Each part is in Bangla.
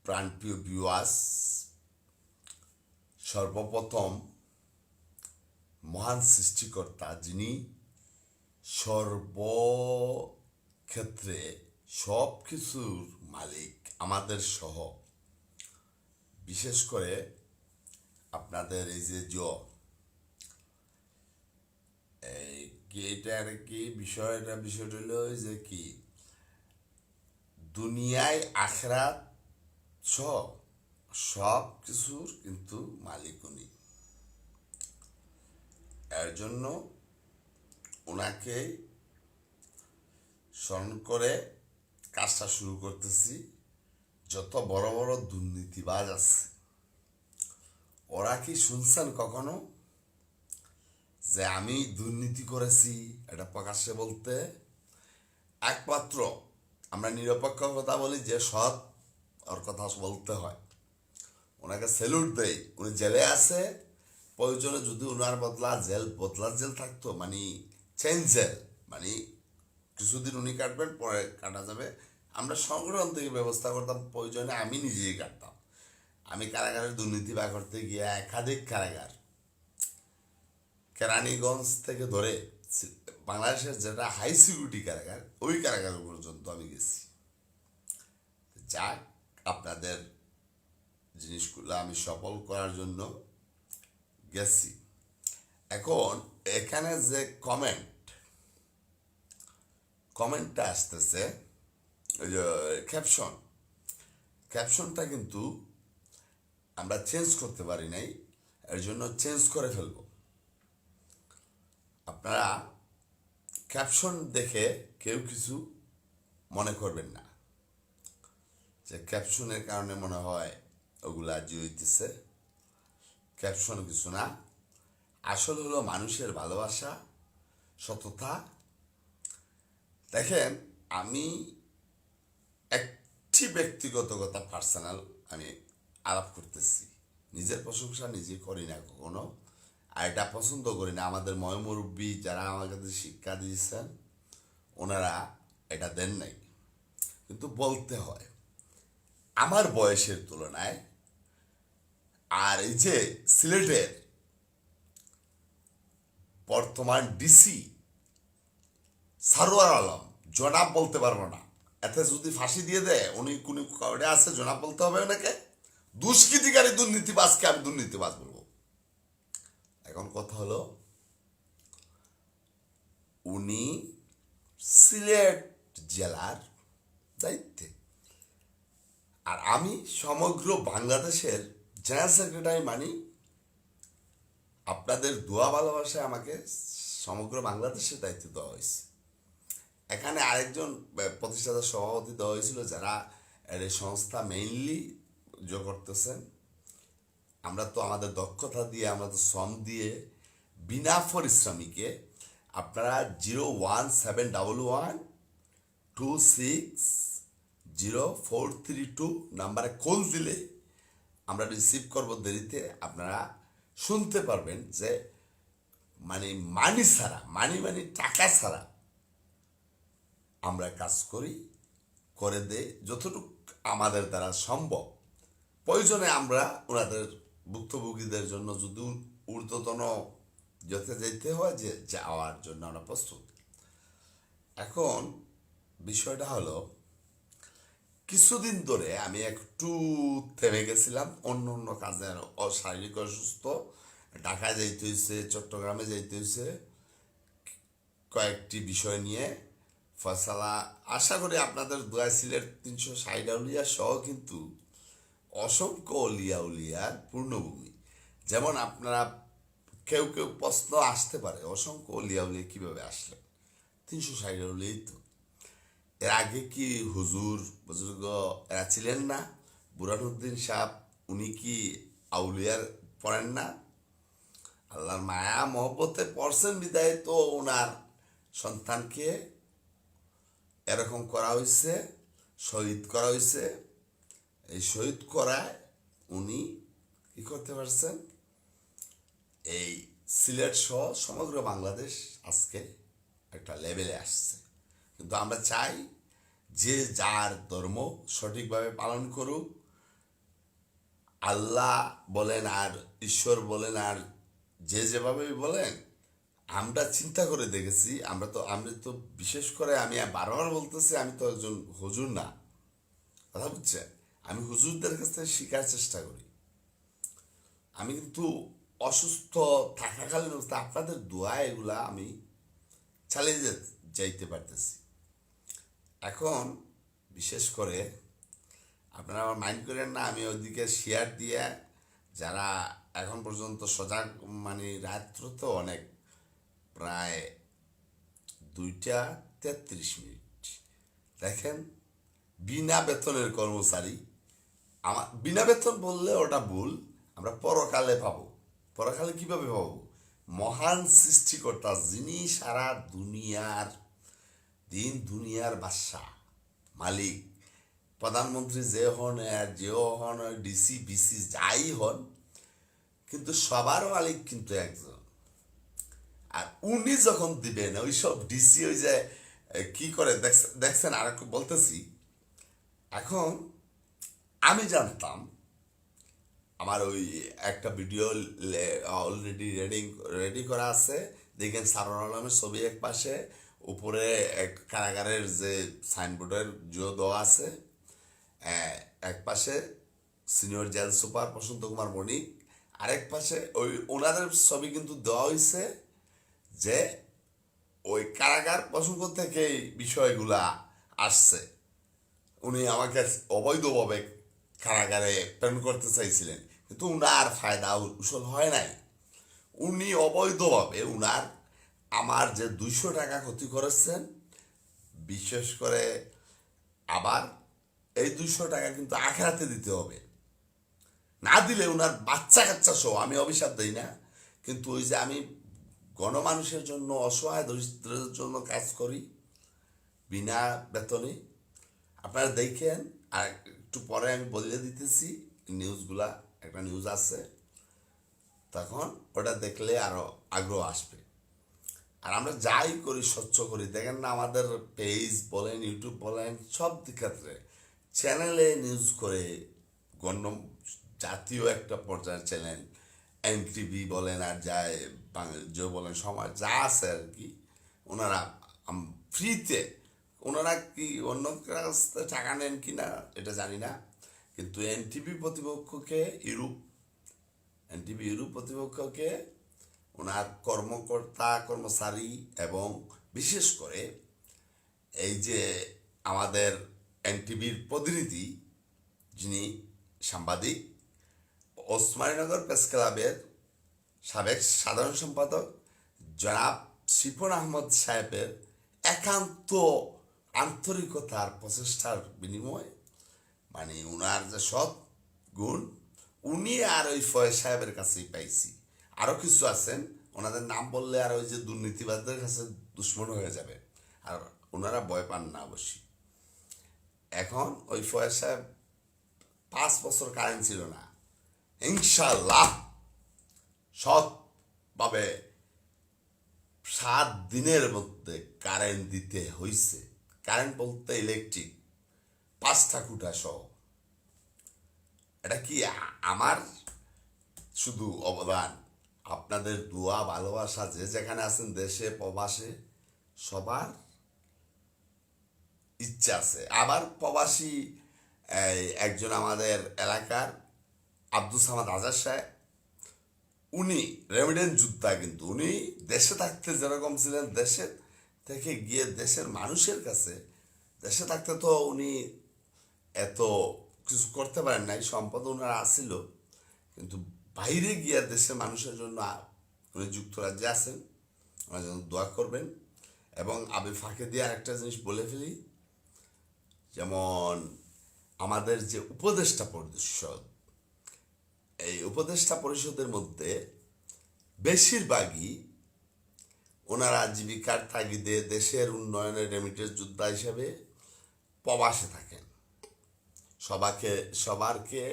প্রাণপ্রিয় ভিউয়ার্স, সর্বপ্রথম মহান সৃষ্টিকর্তা যিনি সর্বক্ষেত্রে সব কিছুর মালিক আমাদের সহ, বিশেষ করে আপনাদের এই যে এটা আর কি বিষয়টা হলো যে কি দুনিয়ায় আখেরাত সহ সব কিছুর কিন্তু মালিক উনি। এর জন্য ওনাকে স্মরণ করে কাজটা শুরু করতেছি। যত বড় বড় দুর্নীতিবাজ আছে, ওরা কি শুনছেন কখনো যে আমি দুর্নীতি করেছি এটা প্রকাশ্যে বলতে? একমাত্র আমরা নিরপেক্ষ কথা বলি, যে সৎ ওর কথা বলতে হয়, ওনাকে স্যালুট দেই। উনি জেলে আছে, প্রয়োজনে যদি ওনার বদলার জেল থাকতো, মানে চেঞ্জ জেল, মানে কিছুদিন উনি কাটবেন, পরে কাটা যাবে, আমরা সংগঠন থেকে ব্যবস্থা করতাম, প্রয়োজনে আমি নিজেই কাটতাম। আমি কারাগারের দুর্নীতি বা করতে গিয়ে একাধিক কারাগার, কেরানীগঞ্জ থেকে ধরে বাংলাদেশের যেটা হাই সিকিউরিটি কারাগার, ওই কারাগার পর্যন্ত আমি গেছি। যাক, আপনাদের জিনিসগুলো আমি সফল করার জন্য গেছি। এখন এখানে যে কমেন্টটা আসতেছে, ওই যে ক্যাপশনটা কিন্তু আমরা চেঞ্জ করতে পারি নাই, এর জন্য চেঞ্জ করে ফেলবো। আপনারা ক্যাপশন দেখে কেউ কিছু মনে করবেন না যে ক্যাপশনের কারণে মনে হয় ওগুলা হইতেছে। ক্যাপশন কিছু না, আসল হলো মানুষের ভালোবাসা, সততা। দেখেন, আমি একটি ব্যক্তিগত কথা পার্সোনাল আমি আলাপ করতেছি, নিজের প্রশংসা নিজে করি না কখনো, আর এটা পছন্দ করি না। আমাদের ময়মুরব্বী যারা আমাদের শিক্ষা দিয়েছেন, ওনারা এটা দেন নাই, কিন্তু বলতে হয়। আমার বয়সের তুলনায় আর এই যে সিলেটের বর্তমান ডিসি সারোয়ার আলম, জনাব বলতে পারবো না, এতে যদি ফাঁসি দিয়ে দেয়, উনি কোন কাউরে আছে জনাব বলতে হবে ওনাকে? দুষ্কৃতিকারী দুর্নীতিবাজকে আমি দুর্নীতিবাজ বলবো? এখন কথা হলো, উনি সিলেট জেলার দায়িত্বে, আর আমি সমগ্র বাংলাদেশের জেনারেল সেক্রেটারি, মানি আপনাদের দোয়া ভালোবাসায় আমাকে সমগ্র বাংলাদেশের দায়িত্ব দেওয়া হয়েছে। এখানে আরেকজন প্রতিষ্ঠাতা সভাপতি দেওয়া হয়েছিল, যারা এই সংস্থা মেইনলি করতেছেন। আমরা তো আমাদের দক্ষতা দিয়ে, আমরা তো শ্রম দিয়ে, বিনা পরিশ্রমিকে আপনারা 01711260432 নাম্বারে কল দিলে আমরা রিসিভ করবো দেরিতে। আপনারা শুনতে পারবেন যে মানি ছাড়া, টাকা ছাড়া আমরা কাজ করে দেই যতটুকু আমাদের দ্বারা সম্ভব। প্রয়োজনে আমরা ওনাদের ভুক্তভোগীদের জন্য যদি ঊর্ধ্বতন যেতে হয়, যে যাওয়ার জন্য আমরা প্রস্তুত। এখন বিষয়টা হলো, কিছুদিন ধরে আমি একটু থেমে গেছিলাম, অন্য কাজে, শারীরিক অসুস্থ, ঢাকায় যাইতে হয়েছে, চট্টগ্রামে যাইতে হয়েছে, কয়েকটি বিষয় নিয়ে ফয়সালা। আশা করি আপনাদের দোয়া, সিলেট 360 আউলিয়া সহ কিন্তু অসংখ্য উলিয়ার পূর্ণভূমি। যেমন আপনারা কেউ প্রশ্ন আসতে পারে, অসংখ্য উলিয়া কিভাবে আসলেন? 360 আউলিয়াই তো। এর আগে কি হুজুর বুজুর্গ এরা ছিলেন না? বুরহানুদ্দিন সাহেব, উনি কি আউলিয়ার পড়েন না? আল্লাহর মায়া মহব্বতে পড়ছেন বিদায় তো ওনার সন্তানকে এরকম করা হয়েছে, শহীদ করা হয়েছে। এই শহীদ করায় উনি কি করতে পারছেন? এই সিলেট সহ সমগ্র বাংলাদেশ আজকে একটা লেভেলে আসছে। কিন্তু আমরা চাই যে যার ধর্ম সঠিকভাবে পালন করুক, আল্লাহ বলেন আর ঈশ্বর বলেন আর যে যেভাবেই বলেন, আমরা চিন্তা করে দেখেছি, আমরা তো বিশেষ করে আমি বারবার বলতেছি, আমি তো একজন হুজুর না, কথা বুঝছেন? আমি হুজুরদের কাছ থেকে শেখার চেষ্টা করি। আমি কিন্তু অসুস্থ থাকাকালীন অবস্থায় আপনাদের দোয়া এগুলা আমি চালিয়ে যাইতে পারতেছি। এখন বিশেষ করে আপনারা আমার মাইন্ড করেন না, আমি ওইদিকে শেয়ার দিয়ে যারা এখন পর্যন্ত সজাগ, মানে রাত্র তো অনেক, প্রায় 2টা 33 মিনিট, দেখেন, বিনা বেতনের কর্মচারী। আমার বিনা বেতন বললে ওটা ভুল, আমরা পরকালে পাবো। পরকালে কিভাবে পাবো? মহান সৃষ্টিকর্তা যিনি সারা দুনিয়ার দুনিয়ার বাদশাহ, মালিক, প্রধানমন্ত্রী যে হন আর যেও হন, ডিসি বিসি যাই হন, কিন্তু সবার মালিক কিন্তু একজন। আর উনি যখন দিবেন, ওইসব ডিসি ওই যে কি করে দেখছেন, আর বলতেছি, এখন আমি জানতাম, আমার ওই একটা ভিডিও অলরেডি রেডি করা আছে, দেখেন সারোয়ার আলমের ছবি এক পাশে, উপরে এক কারাগারের যে সাইনবোর্ডের জিও দেওয়া আছে, এক পাশে সিনিয়র জেল সুপার প্রশান্ত কুমার মণিক, আরেক পাশে ওই ওনাদের ছবি কিন্তু দেওয়া হয়েছে যে ওই কারাগার প্রসঙ্গ থেকে এই বিষয়গুলা আসছে। উনি আমাকে অবৈধভাবে কারাগারে প্রেরণ করতে চাইছিলেন, কিন্তু উনার ফায়দা উসল হয় নাই। উনি অবৈধভাবে আমার যে 200 টাকা ক্ষতি করেছেন, বিশেষ করে আবার এই 200 টাকা কিন্তু আখেরাতে দিতে হবে, না দিলে উনার বাচ্চা কাচ্চা সহ, আমি অভিশাপ দিই না, কিন্তু ওই যে আমি গণমানুষের জন্য, অসহায় দরিদ্রদের জন্য কাজ করি বিনা বেতনে, আপনারা দেখেন। আর একটু পরে আমি বলে দিতেছি নিউজগুলা, একটা নিউজ আছে, তখন ওটা দেখলে আরো আগ্রহ আসবে। আর আমরা যাই করি স্বচ্ছ করি, দেখেন না, আমাদের পেজ বলেন, ইউটিউব বলেন, সব ক্ষেত্রে চ্যানেলে নিউজ করে, গণ্য জাতীয় একটা পর্যায়ের চ্যানেল, এনটিভি বলেন আর যায় যে বলেন, সমাজ যা আছে আর কি, ওনারা ফ্রিতে, ওনারা কি অন্য কাছ থেকে টাকা নেন কি না এটা জানি না, কিন্তু এনটিভি ইউরোপ প্রতিপক্ষকে ওনার কর্মকর্তা কর্মচারী এবং বিশেষ করে এই যে আমাদের এনটিভির প্রতিনিধি, যিনি সাংবাদিক, ওসমানীনগর প্রেস ক্লাবের সাবেক সাধারণ সম্পাদক জনাব শিপন আহমদ সাহেবের একান্ত আন্তরিকতার প্রচেষ্টার বিনিময়, মানে উনার যে সৎ গুণ, উনি আর ওই ফয়েজ সাহেবের কাছেই পাইছি। আরও কিছু আছেন, ওনাদের নাম বললে আর ওই যে দুর্নীতিবাদদের কাছে দুশ্মন হয়ে যাবে, আর ওনারা ভয় পান না অবশ্যই। এখন ওই ফয়েজ সাহেব 5 বছর কারেন্ট ছিল না, ইনশাল্লাহ সৎভাবে 7 দিনের মধ্যে কারেন্ট দিতে হয়েছে। কারেন্ট বলতে ইলেকট্রিক, 5টা খুঁটা সহ। এটা কি আমার শুধু অবদান? আপনাদের দোয়া, ভালোবাসা, যে যেখানে আছেন, দেশে প্রবাসে, সবার ইচ্ছা আছে। আবার প্রবাসী একজন আমাদের এলাকার আব্দুল সামাদ আজাদ সাহেব, উনি রেমিডেন্স যোদ্ধা, কিন্তু উনি দেশে থাকতে যেরকম ছিলেন, দেশে থেকে গিয়ে দেশের মানুষের কাছে, দেশে থাকতে তো উনি এত কিছু করতে পারেন নাই, সম্পদ ওনার আসছিল, কিন্তু বাইরে গিয়ে দেশের মানুষের জন্য উনি যুক্তরাজ্যে আছেন, ওনার জন্য দোয়া করবেন। এবং আমি ফাঁকে দিয়ে আরেকটা জিনিস বলে ফেলি, যেমন আমাদের যে উপদেষ্টা পরিষদ, এই উপদেষ্টা পরিষদের মধ্যে বেশিরভাগই ওনারা জীবিকার তাগিদে দেশের উন্নয়নের রেমিটেন্স যোদ্ধা হিসেবে প্রবাসে থাকেন। সবারকে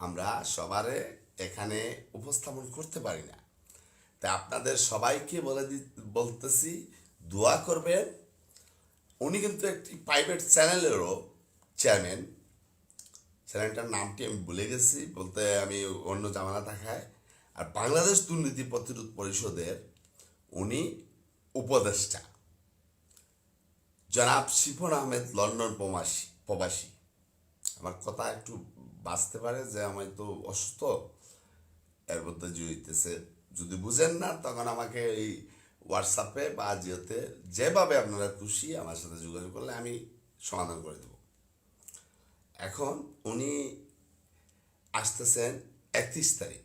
আমরা সবারে এখানে উপস্থাপন করতে পারি না, তাই আপনাদের সবাইকে বলতেছি, দোয়া করবেন। উনি কিন্তু একটি প্রাইভেট চ্যানেলেরও চেয়ারম্যান, চ্যানেলটার নামটি আমি ভুলে গেছি, বলতে আমি অন্য জামানা থাকায়। আর বাংলাদেশ দুর্নীতি প্রতিরোধ পরিষদের উনি উপদেষ্টা জনাব শিফন আহমেদ, লন্ডন প্রবাসী। আমার কথা একটু বাঁচতে পারে যে আমি তো অসুস্থ, এর মধ্যে হইতেছে। যদি বুঝেন না তখন আমাকে এই হোয়াটসঅ্যাপে বা জিওতে যেভাবে আপনারা খুশি আমার সাথে যোগাযোগ করলে আমি সমাধান করে দেব। এখন উনি আসতেছেন 31 তারিখ,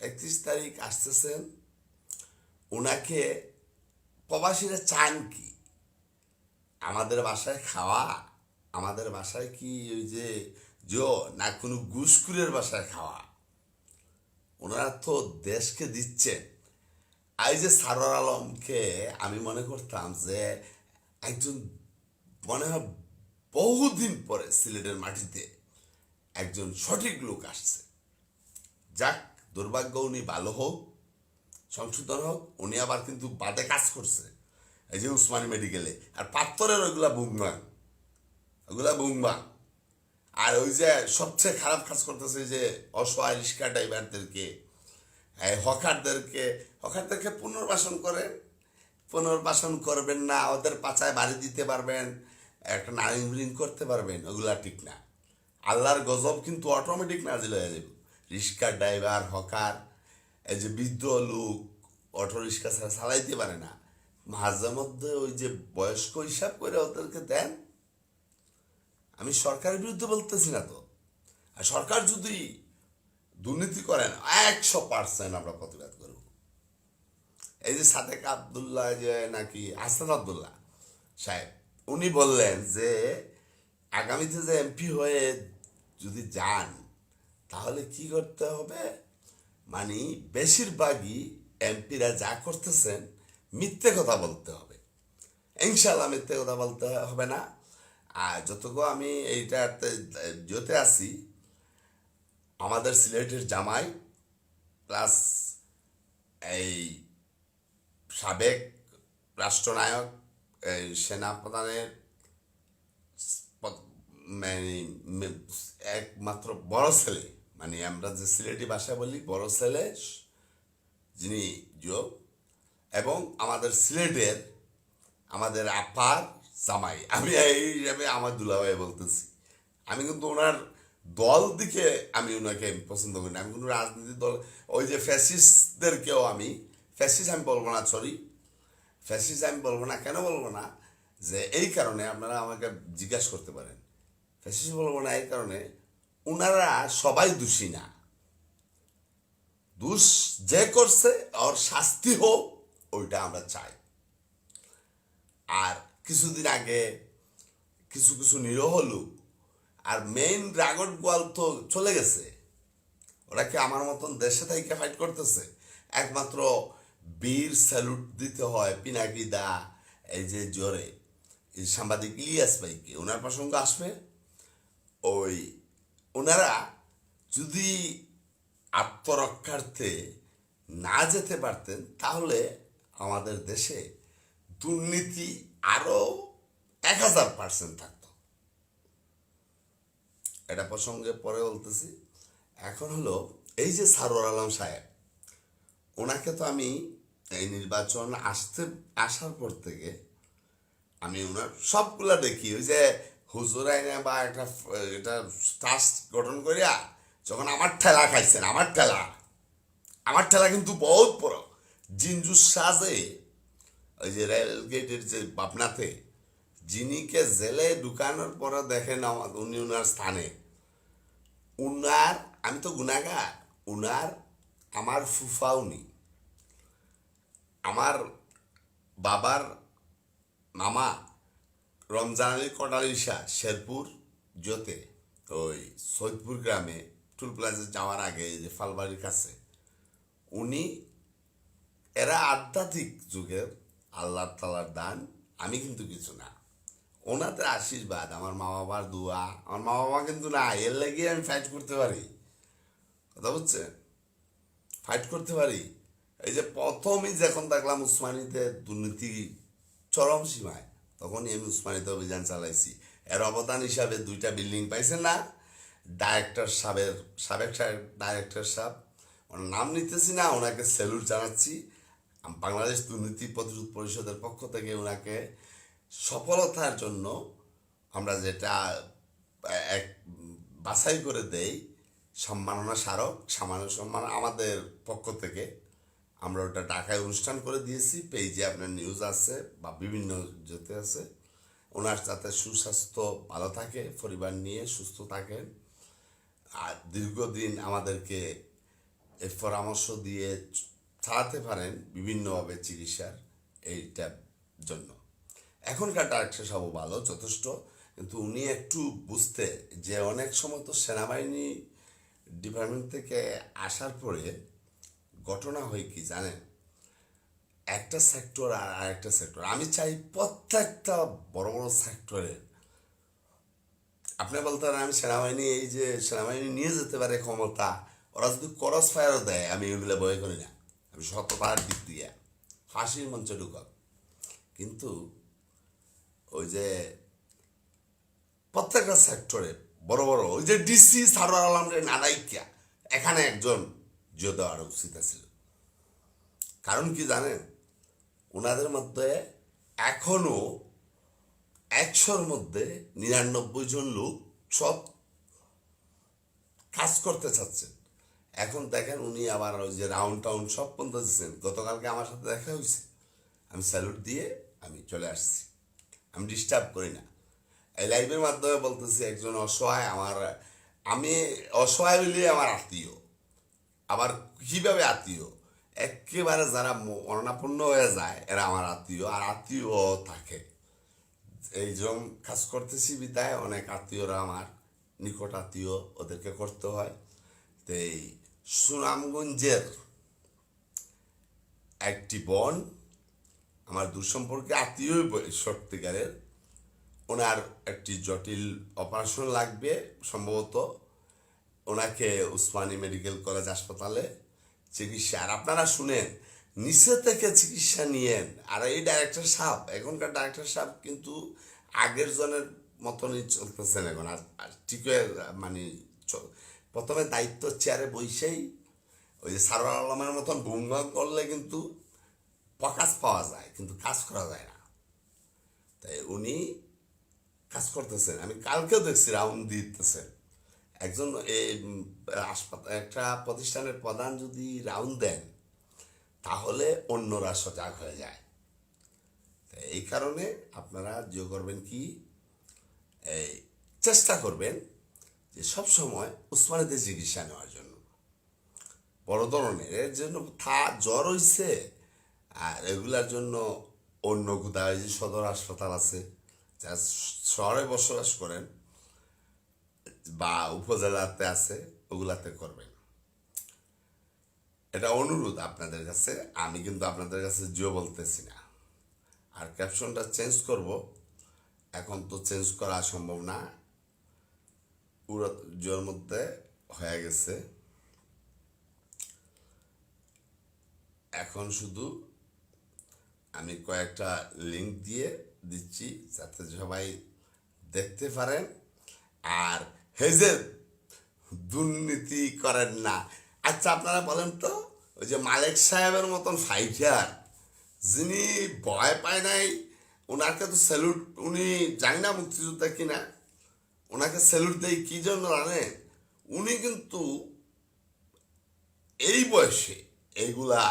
31 তারিখ আসতেছেন। ওনাকে প্রবাসীরা চান কি? আমাদের বাসায় খাওয়া, আমাদের বাসায় কি ওই যে না কোনো ঘুষখুরের বাসায় খাওয়া? ওনারা তো দেশকে দিচ্ছেন। এই যে সারোয়ার আলমকে আমি মনে করতাম যে একজন, মনে হয় বহুদিন পরে সিলেটের মাটিতে একজন সঠিক লোক আসছে। যাক, দুর্ভাগ্য, উনি ভালো হোক, সংশোধন হোক। উনি আবার কিন্তু বাদে কাজ করছে, এই যে উসমানী মেডিকেলে। আর পাত্তরের ওইগুলা বুংবাং। আর ওই যে সবচেয়ে খারাপ কাজ করতেছে যে অসহায় রিক্সা ড্রাইভারদেরকে, হকারদেরকে পুনর্বাসন করবেন না, ওদের পাছায় বাড়ি দিতে পারবেন, একটা নারিং করতে পারবেন, ওগুলা ঠিক না। আল্লাহর গজব কিন্তু অটোমেটিক নাজিল হয়ে যাবে। রিক্সা ড্রাইভার, হকার, এই যে বৃদ্ধ লোক অটো রিক্সা ছাড়া চালাইতে পারে না, মাঝে মধ্যে ওই যে বয়স্ক হিসাব করে ওদেরকে দেন। আমি সরকারের বিরুদ্ধে বলতেছি না তো। আর সরকার যদি দুর্নীতি করেন 100% আমরা প্রতিবাদ করব। এই যে সাদেক আবদুল্লাহ, যে নাকি হাসান আবদুল্লাহ সাহেব, উনি বললেন যে আগামীতে যে এমপি হয়ে যদি যান তাহলে কি করতে হবে, মানে বেশিরভাগই এমপিরা যা করতেছেন মিথ্যে কথা বলতে হবে। ইনশাল্লাহ মিথ্যে কথা বলতে হবে না। আর যতটুকু আমি এইটাতে যেতে আসি, আমাদের সিলেটের জামাই প্লাস এই সাবেক রাষ্ট্রনায়ক, এই সেনাপ্রধানের মানে একমাত্র বড় ছেলে, মানে আমরা যে সিলেটি ভাষা বলি বড় ছেলে, যিনি এবং আমাদের সিলেটের আমাদের আপার জামাই, আমি এই হিসাবে আমার দুলাভাই বলতেছি। আমি কিন্তু ওনার দল দিকে আমি ওনাকে পছন্দ করি না। আমি কোনো রাজনীতি দল, ওই যে ফ্যাসিস্টদেরকেও আমি বলবো না, ফ্যাসিস্ট আমি বলবো না। কেন বলবো না? যে এই কারণে, আপনারা আমাকে জিজ্ঞাসা করতে পারেন, ফ্যাসিস্ট বলবো না এই কারণে, ওনারা সবাই দোষী না। দোষ যে করছে ওর শাস্তি হোক, ওইটা আমরা চাই। আর কিছুদিন আগে কিছু নিরীহ লোক, আর মেইন ড্রাগন গোয়াল তো চলে গেছে। ওরা কি আমার মতন দেশে থেকে ফাইট করতেছে? একমাত্র বীর স্যালুট দিতে হয় পিনাকি দা, এই যে জোরে সাংবাদিক ইলিয়াস ভাইকে, ওনার প্রসঙ্গ আসবে। ওই ওনারা যদি আত্মরক্ষার্থে না যেতে পারতেন তাহলে আমাদের দেশে দুর্নীতি আরো 1000% থাকতো। এটা প্রসঙ্গে পরে বলতেছি। এখন হলো এই যে সারোয়ার আলম সাহেব, ওনাকে তো আমি এই নির্বাচন আসার পর থেকে আমি ওনার সবগুলা দেখি। ওই যে হুজুর আইনে বা এটা ট্রাস্ট গঠন করিয়া যখন আমার ঠেলা খাইছেন, আমার ঠেলা কিন্তু বহুত বড়। জিঞ্জুর সাজে ওই যে রেল গেটের যে পাবনাতে যিনিকে জেলে ঢুকানোর পরে দেখেন উনি ওনার স্থানে, উনার, আমি তো গুনাগার, উনার আমার ফুফা, উনি আমার বাবার মামা রমজান আলী কটালিশা, শেরপুর জোতে, ওই সৈয়দপুর গ্রামে টুল প্লাজা যাওয়ার আগে যে ফালবাড়ির কাছে, উনি, এরা আধ্যাত্মিক যুগের আল্লাহ তালার দান। আমি কিন্তু কিছু না, ওনাদের আশীর্বাদ, আমার মা বাবার দোয়া। আমার মা বাবা কিন্তু না, এর লেগে আমি ফাইট করতে পারি, কথা বুঝছেন, ফাইট করতে পারি। এই যে প্রথমই যখন দেখলাম উসমানীতে দুর্নীতি চরম সীমায়, তখনই আমি উসমানীতে অভিযান চালাইছি। এর অবদান হিসাবে 2টা বিল্ডিং পাইছেন না, ডাইরেক্টর সাহেবের সাবেক ডাইরেক্টর সাহেব, ওনার নাম নিতেছি না, ওনাকে স্যালুট জানাচ্ছি। বাংলাদেশ দুর্নীতি প্রতিরোধ পরিষদের পক্ষ থেকে ওনাকে সফলতার জন্য আমরা যেটা এক বাছাই করে দেই সম্মাননা স্মারক, সামান্য সম্মান আমাদের পক্ষ থেকে আমরা ওটা ঢাকায় অনুষ্ঠান করে দিয়েছি। পেজে আপনার নিউজ আছে বা বিভিন্ন যেতে আছে। ওনার যাতে সুস্বাস্থ্য ভালো থাকে, পরিবার নিয়ে সুস্থ থাকেন, আর দীর্ঘদিন আমাদেরকে এই পরামর্শ দিয়ে চালাতে পারেন বিভিন্নভাবে চিকিৎসার এইটার জন্য। এখনকার ডাক্তার সব ভালো যথেষ্ট, কিন্তু উনি একটু বুঝতে যে অনেক সময় তো সেনাবাহিনী ডিপার্টমেন্ট থেকে আসার পরে ঘটনা হয় কি জানেন, একটা সেক্টর আর আরেকটা সেক্টর, আমি চাই প্রত্যেকটা বড় বড় সেক্টরের, আপনি বলতে পারেন আমি সেনাবাহিনী, এই যে সেনাবাহিনী নিয়ে যেতে পারে ক্ষমতা, ওরা যদি ক্রস ফায়ারও দেয় আমি এগুলো ভয় করি না, আমি সততার দিক দিয়ে ফাঁসির মঞ্চে ঢুকাব। কিন্তু ওই যে প্রত্যেকটা সেক্টরে বড় বড় ওই যে ডিসি সারোয়ার আলমের নাদাইকা, এখানে একজন জিও দেওয়ার উচিত ছিল। কারণ কি জানেন, ওনাদের মধ্যে এখনো 100-র মধ্যে 99 জন লোক সব কাজ করতে চাচ্ছেন। এখন দেখেন উনি আবার ওই যে রাউন্ড টাউন সব পর্যন্ত দিচ্ছেন। গতকালকে আমার সাথে দেখা হয়েছে, আমি স্যালুট দিয়ে আমি চলে আসছি, আমি ডিস্টার্ব করি না। এই লাইভের মাধ্যমে বলতেছি একজন অসহায়, আমি অসহায় হইলে আমার আত্মীয়, আবার কিভাবে আত্মীয়, একেবারে যারা মরণাপন্ন হয়ে যায় এরা আমার আত্মীয়, আর আত্মীয় থাকে। এই যেমন কাজ করতেছি বিদায় অনেক আত্মীয়রা আমার নিকট আত্মীয়, ওদেরকে করতে হয়। তো এই সুনামগঞ্জের একটি বোন আমার দুঃসম্পর্কে আত্মীয় সত্যিকারের, ওনার একটি জটিল অপারেশন লাগবে সম্ভবত, ওনাকে উসমানী মেডিকেল কলেজ হাসপাতালে চিকিৎসা, আর আপনারা শুনেন নিচে থেকে চিকিৎসা নিয়েন। আর এই ডাইরেক্টর সাহেব, এখনকার ডাইরেক্টর সাহেব কিন্তু আগের জনের মতনই চলতেছেন এখন, আর ঠিক মানে প্রথমে দায়িত্ব চেয়ারে বসেই ওই যে সারোয়ার আলমের মতন বুমগাম করলে কিন্তু প্রকাশ পাওয়া যায়, কিন্তু কাজ করা যায় না। তাই উনি কাজ করতেছেন, আমি কালকেও দেখছি রাউন্ড দিতেছেন। একজন হাসপাতাল একটা প্রতিষ্ঠানের প্রধান যদি রাউন্ড দেন তাহলে অন্যরা সজাগ হয়ে যায়। এই কারণে আপনারা যে করবেন কি, এই চেষ্টা করবেন যে সবসময় উসমানীতে চিকিৎসা নেওয়ার জন্য, বড় ধরনের এর জন্য জ্বর হইছে, আর এগুলার জন্য অন্য কোথাও যে সদর হাসপাতাল আছে, যা শহরে বসবাস করেন বা উপজেলাতে আছে, ওগুলাতে করবেন। এটা অনুরোধ আপনাদের কাছে, আমি কিন্তু আপনাদের কাছে জিও বলতেছি না। আর ক্যাপশনটা চেঞ্জ করব, এখন তো চেঞ্জ করা সম্ভব না, পুরো জিওর মধ্যে হয়ে গেছে। এখন শুধু আমি কয়েকটা লিঙ্ক দিয়ে দিচ্ছি যাতে সবাই দেখতে পারেন, আর হেজে দুর্নীতি করেন না। আচ্ছা আপনারা বলেন তো, ওই যে মালিক সাহেবের মতন ফাইটার যিনি ভয় পায় নাই, ওনাকে তো স্যালুট, উনি জানি না মুক্তিযোদ্ধা কিনা, ওনাকে স্যালুট দেয় কি জন্য জানেন, উনি কিন্তু এই বয়সে এইগুলা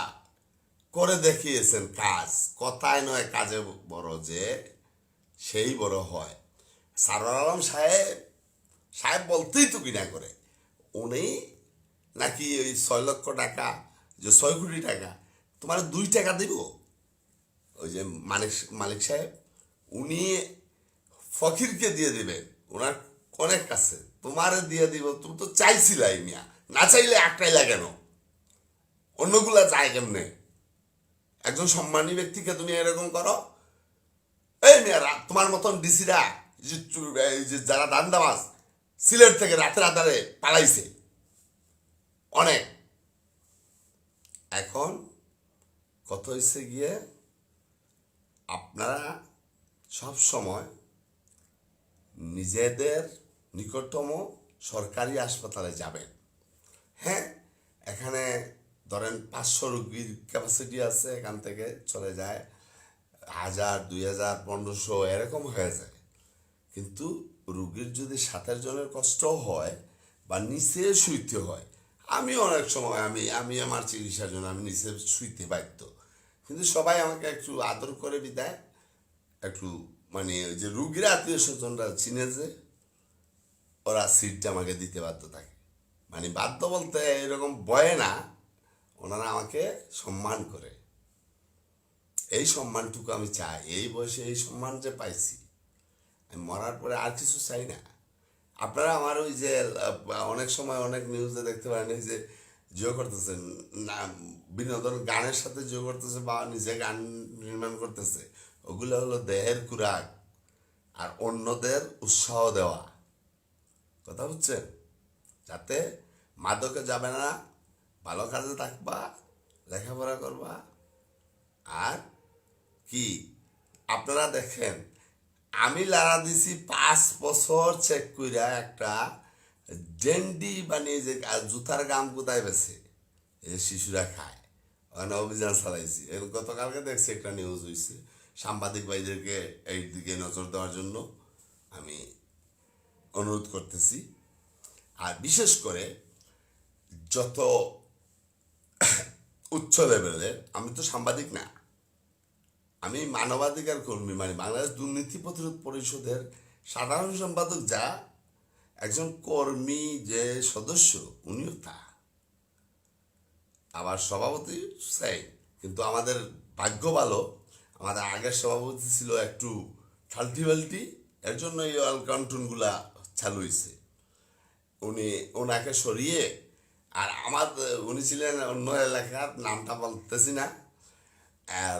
করে দেখিয়েছেন কাজ, কথায় নয় কাজে বড়, যে সেই বড় হয়। সারোয়ার আলম সাহেব সাহেব বলতেই তো কিনা করে, উনি নাকি ওই 6 লক্ষ টাকা, যে 6 কোটি টাকা তোমার 2 টাকা দিব, ওই যে মালিক সাহেব উনি ফকিরকে দিয়ে দিবেন, ওনার অনেক কাছে, তোমারে দিয়ে দিব, তুমি তো চাইছিলাই মিয়া, না চাইলে একটাইলা কেন, অন্যগুলা চায় কেমনে? একজন সম্মানী ব্যক্তিকে তুমি এরকম করো। এই মিয়া, তোমার মতন ডিসিরা যে যারা দান্দাবাজ সিলেট থেকে রাতের আধারে পালাইছে অনেক। এখন কত হয়েছে গিয়ে, আপনারা সব সময় নিজেদের নিকটতম সরকারি হাসপাতালে যাবেন, হ্যাঁ, এখানে ধরেন 500 রোগীর ক্যাপাসিটি আছে, এখান থেকে চলে যায় 1000, 2000, 1500 এরকম হয়ে যায়। কিন্তু রুগীর যদি 7 জনের কষ্ট হয় বা নিচে শুইতে হয়, আমি অনেক সময় আমি আমার চিকিৎসার জন্য আমি নিচে শুইতে বাধ্য, কিন্তু সবাই আমাকে একটু আদর করে বিদায়, একটু মানে ওই যে রুগীর আত্মীয় স্বজনরা চিনে যে, ওরা সিটটা আমাকে দিতে বাধ্য থাকে। মানে বাধ্য বলতে এরকম ভয়ে না, ওনারা আমাকে সম্মান করে। এই সম্মানটুকু আমি চাই, এই বয়সে এই সম্মান যে পাইছি, আমি মরার পরে আর কিছু চাই না। আপনারা আমার ওই যে অনেক সময় অনেক নিউজে দেখতে পারেন এই যে জিও করতেছে না, বিনোদন গানের সাথে জিও করতেছে বা নিজে গান নির্মাণ করতেছে, ওগুলো হলো দেহের খুরাক আর অন্যদের উৎসাহ দেওয়া। কথা বুঝছেন? যাতে মাদকে যাবে না, ভালো কাজে থাকবা, লেখাপড়া করবা। আর কি, আপনারা দেখেন, আমি লারা দিছি 5 বছর চেক কইরা একটা ডেন্ডি বানিয়ে যে জুতার গাম কোথায় বেছে এই শিশুরা খায়, ওখানে অভিযান চালাইছি। গতকালকে দেখছি একটা নিউজ হয়েছে, সাংবাদিক ভাইদেরকে এই দিকে নজর দেওয়ার জন্য আমি অনুরোধ করতেছি। আর বিশেষ করে যত উচ্চ লেভেলের, আমি তো সাংবাদিক না, আমি মানবাধিকার কর্মী, মানে বাংলাদেশ দুর্নীতি প্রতিরোধ পরিষদের সাধারণ সম্পাদক, যা একজন কর্মী যে সদস্য উনিও তা, আবার সভাপতি চাই। কিন্তু আমাদের ভাগ্য ভালো, আমাদের আগের সভাপতি ছিল একটু ঠাল্টি বাল্টি, এর জন্য এই অলকাউন্টনগুলা চালু হয়েছে। ওনাকে সরিয়ে, আর উনি ছিলেন অন্য এলাকার, নামটা বলতেছি না, আর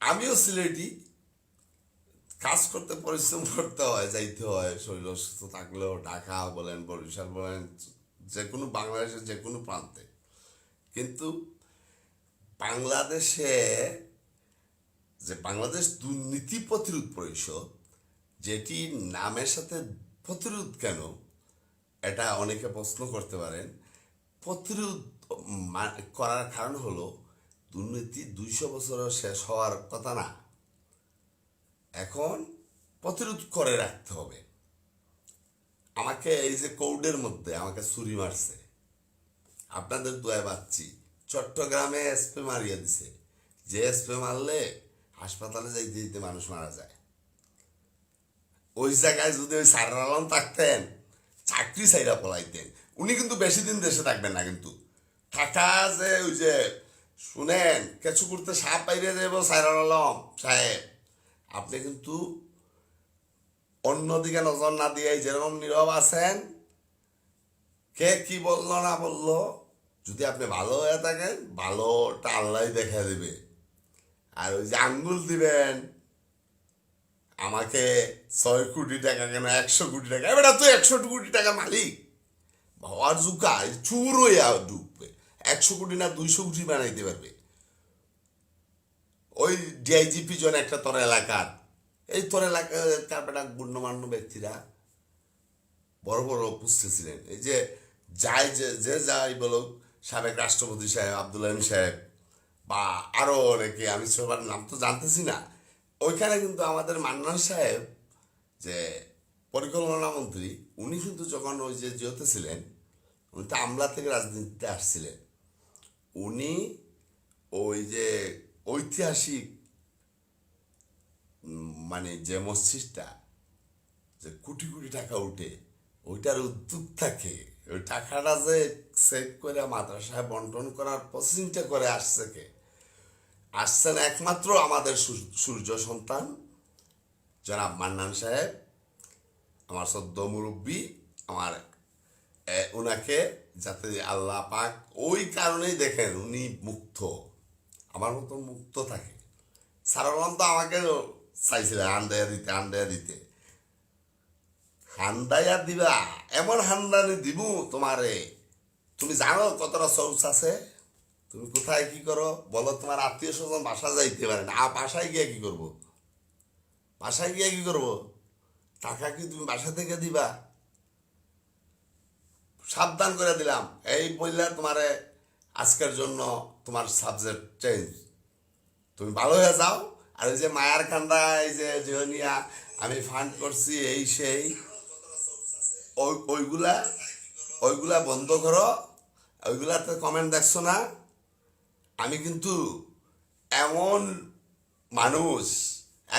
আমিও সিলেটি, কাজ করতে পরিশ্রম করতে হয়, যাইতে হয়, শরীর অসুস্থ থাকলেও ঢাকা বলেন, বরিশাল বলেন, যে কোনো বাংলাদেশের যে কোনো প্রান্তে। কিন্তু বাংলাদেশে যে বাংলাদেশ দুর্নীতি প্রতিরোধ পরিষদ, যেটি নামের সাথে প্রতিরোধ কেন, এটা অনেকে প্রশ্ন করতে পারেন। প্রতিরোধ করার কারণ হলো দুর্নীতি 200 বছরেও শেষ হওয়ার কথা না, এখন প্রতিরোধ করে রাখতে হবে। আমাকে এই যে কৌডের মধ্যে আমাকে ছুরি মারছে, আপনাদের দোয়ায় বাচ্চি, চট্টগ্রামে স্প্রে মারিয়ে দিছে, যে স্প্রে মারলে হাসপাতালে যাইতে যেতে মানুষ মারা যায়। ওই জায়গায় যদি ওই সারার আলম থাকতেন, চাকরি সাইরা পলাইতেন। উনি কিন্তু বেশি দিন দেশে থাকবেন না, কিন্তু থাকা যে ওই যে শুনেন কিছু করতে সাপ বাইরে যাব সাইরার আলম সাহেব, আপনি কিন্তু অন্যদিকে নজর না দিয়ে যেরকম নীরব আছেন, কে কি বললো না বললো, যদি আপনি ভালো হয়ে থাকেন, ভালোটা আল্লাহ দেখা দেবে। আর ওই যে আঙ্গুল দিবেন আমাকে 6 কোটি টাকা কেন 100 কোটি টাকা, এবার তুই 100 কোটি টাকা মালিক হওয়ার জুকা চুর হইয়া ঢুকবে, 100 কোটি না 200 কোটি বানাইতে পারবে। ওই ডিআইজিপি জন একটা তোর এলাকার, এই তোর এলাকার বেটা গণ্যমান্য ব্যক্তিরা বড় বড় পুষতে ছিলেন, এই যে যাই যে যাই বলো, সাবেক রাষ্ট্রপতি সাহেব আব্দুল আলীম সাহেব বা আরো অনেকে, আমি সবার নাম তো জানতেছি না। ওইখানে কিন্তু আমাদের মান্নান সাহেব যে পরিকল্পনা মন্ত্রী, উনি কিন্তু যখন ওই যে জিওতে ছিলেন, উনি তো আমলা থেকে রাজনীতিতে আসছিলেন। উনি ওই যে ঐতিহাসিক মানে যে মসজিদটা যে কোটি কোটি টাকা উঠে, ওইটার উদ্যোগ থাকে, ওই টাকাটা যে সেভ করে মাদ্রাসায় বন্টন করার প্রসেসিংটা করে আসছে কে, আসছেন একমাত্র আমাদের সূর্য সন্তান জনাব মান্নান সাহেব, আমার সদ্য মুরব্বী, আমার ওনাকে যাতে আল্লাহ পাক, ওই কারণেই দেখেন উনি মুক্ত, আমার মতো মুক্ত থাকে। সারালাম তো আমাকে চাইছিলেন আন্দায়া দিতে, হান্দাইয়া দিবা, এমন হান্দানি দিব তোমারে, তুমি জানো কতটা সোর্স আছে, তুমি কোথায় কি করো বলো, তোমার আত্মীয় স্বজন বাসা যাইতে পারে না, বাসায় গিয়ে কি করবো, বাসায় গিয়ে কি করবো, টাকা কি তুমি বাসা থেকে দিবা? সাবধান করে দিলাম, এই বললে তোমারে আজকের জন্য তোমার সাবজেক্ট চেঞ্জ, তুমি ভালো হয়ে যাও। আর ওই যে মায়ার কান্দা, এই যে জিওনিয়া আমি ফান্ড করছি এই সেই, ওইগুলা ওইগুলা বন্ধ করো। ওইগুলাতে কমেন্ট দেখছো না? আমি কিন্তু এমন মানুষ,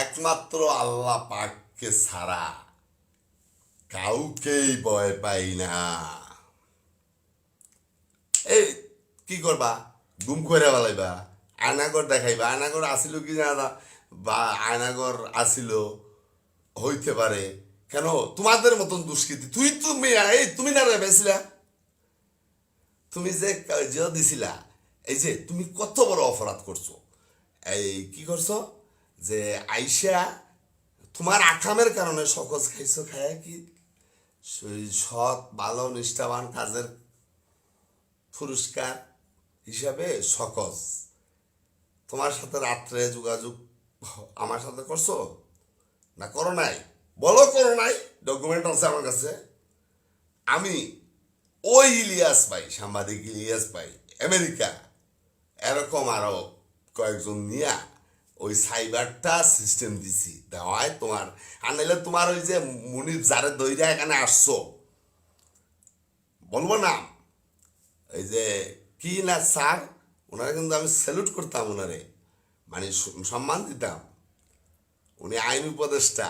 একমাত্র আল্লাহ পাককে ছাড়া কাউকেই ভয় পাই না। এই কি করবা? গুম করে বলাইবা, আয়নাগর দেখাইবা, আয়নাগর আসিল কি জানা, বা আয়নাগর আসিল হইতে পারে। কেন তোমাদের মতন দুষ্কৃতি? তুমি না রে বেছিলা, তুমি যে দিছিলা, এই যে তুমি কত বড় অপরাধ করছো। এই কি করছো যে আইসা তোমার আকামের কারণে সকজ খাইছো, খায় কি সৎ ভালো নিষ্ঠাবান কাজের পুরস্কার হিসাবে সকজ তোমার সাথে রাত্রে যোগাযোগ আমার সাথে করছো না করো নাই? বলো করো নাই, ডকুমেন্ট আছে আমার কাছে। আমি ওই ইলিয়াস ভাই, সাংবাদিক ইলিয়াস ভাই আমেরিকা, এরকম আরো কয়েকজন নিয়া ওই সাইবারটা সিস্টেম দিছি, দেওয়ায় তোমার আর নাইলে তোমার ওই যে মুনির যারে দইরা এখানে আসছো, বলবো না, এই যে কি না স্যার, ওনারা কিন্তু আমি স্যালুট করতাম, ওনারে মানে সম্মান দিতাম, উনি আইন উপদেষ্টা।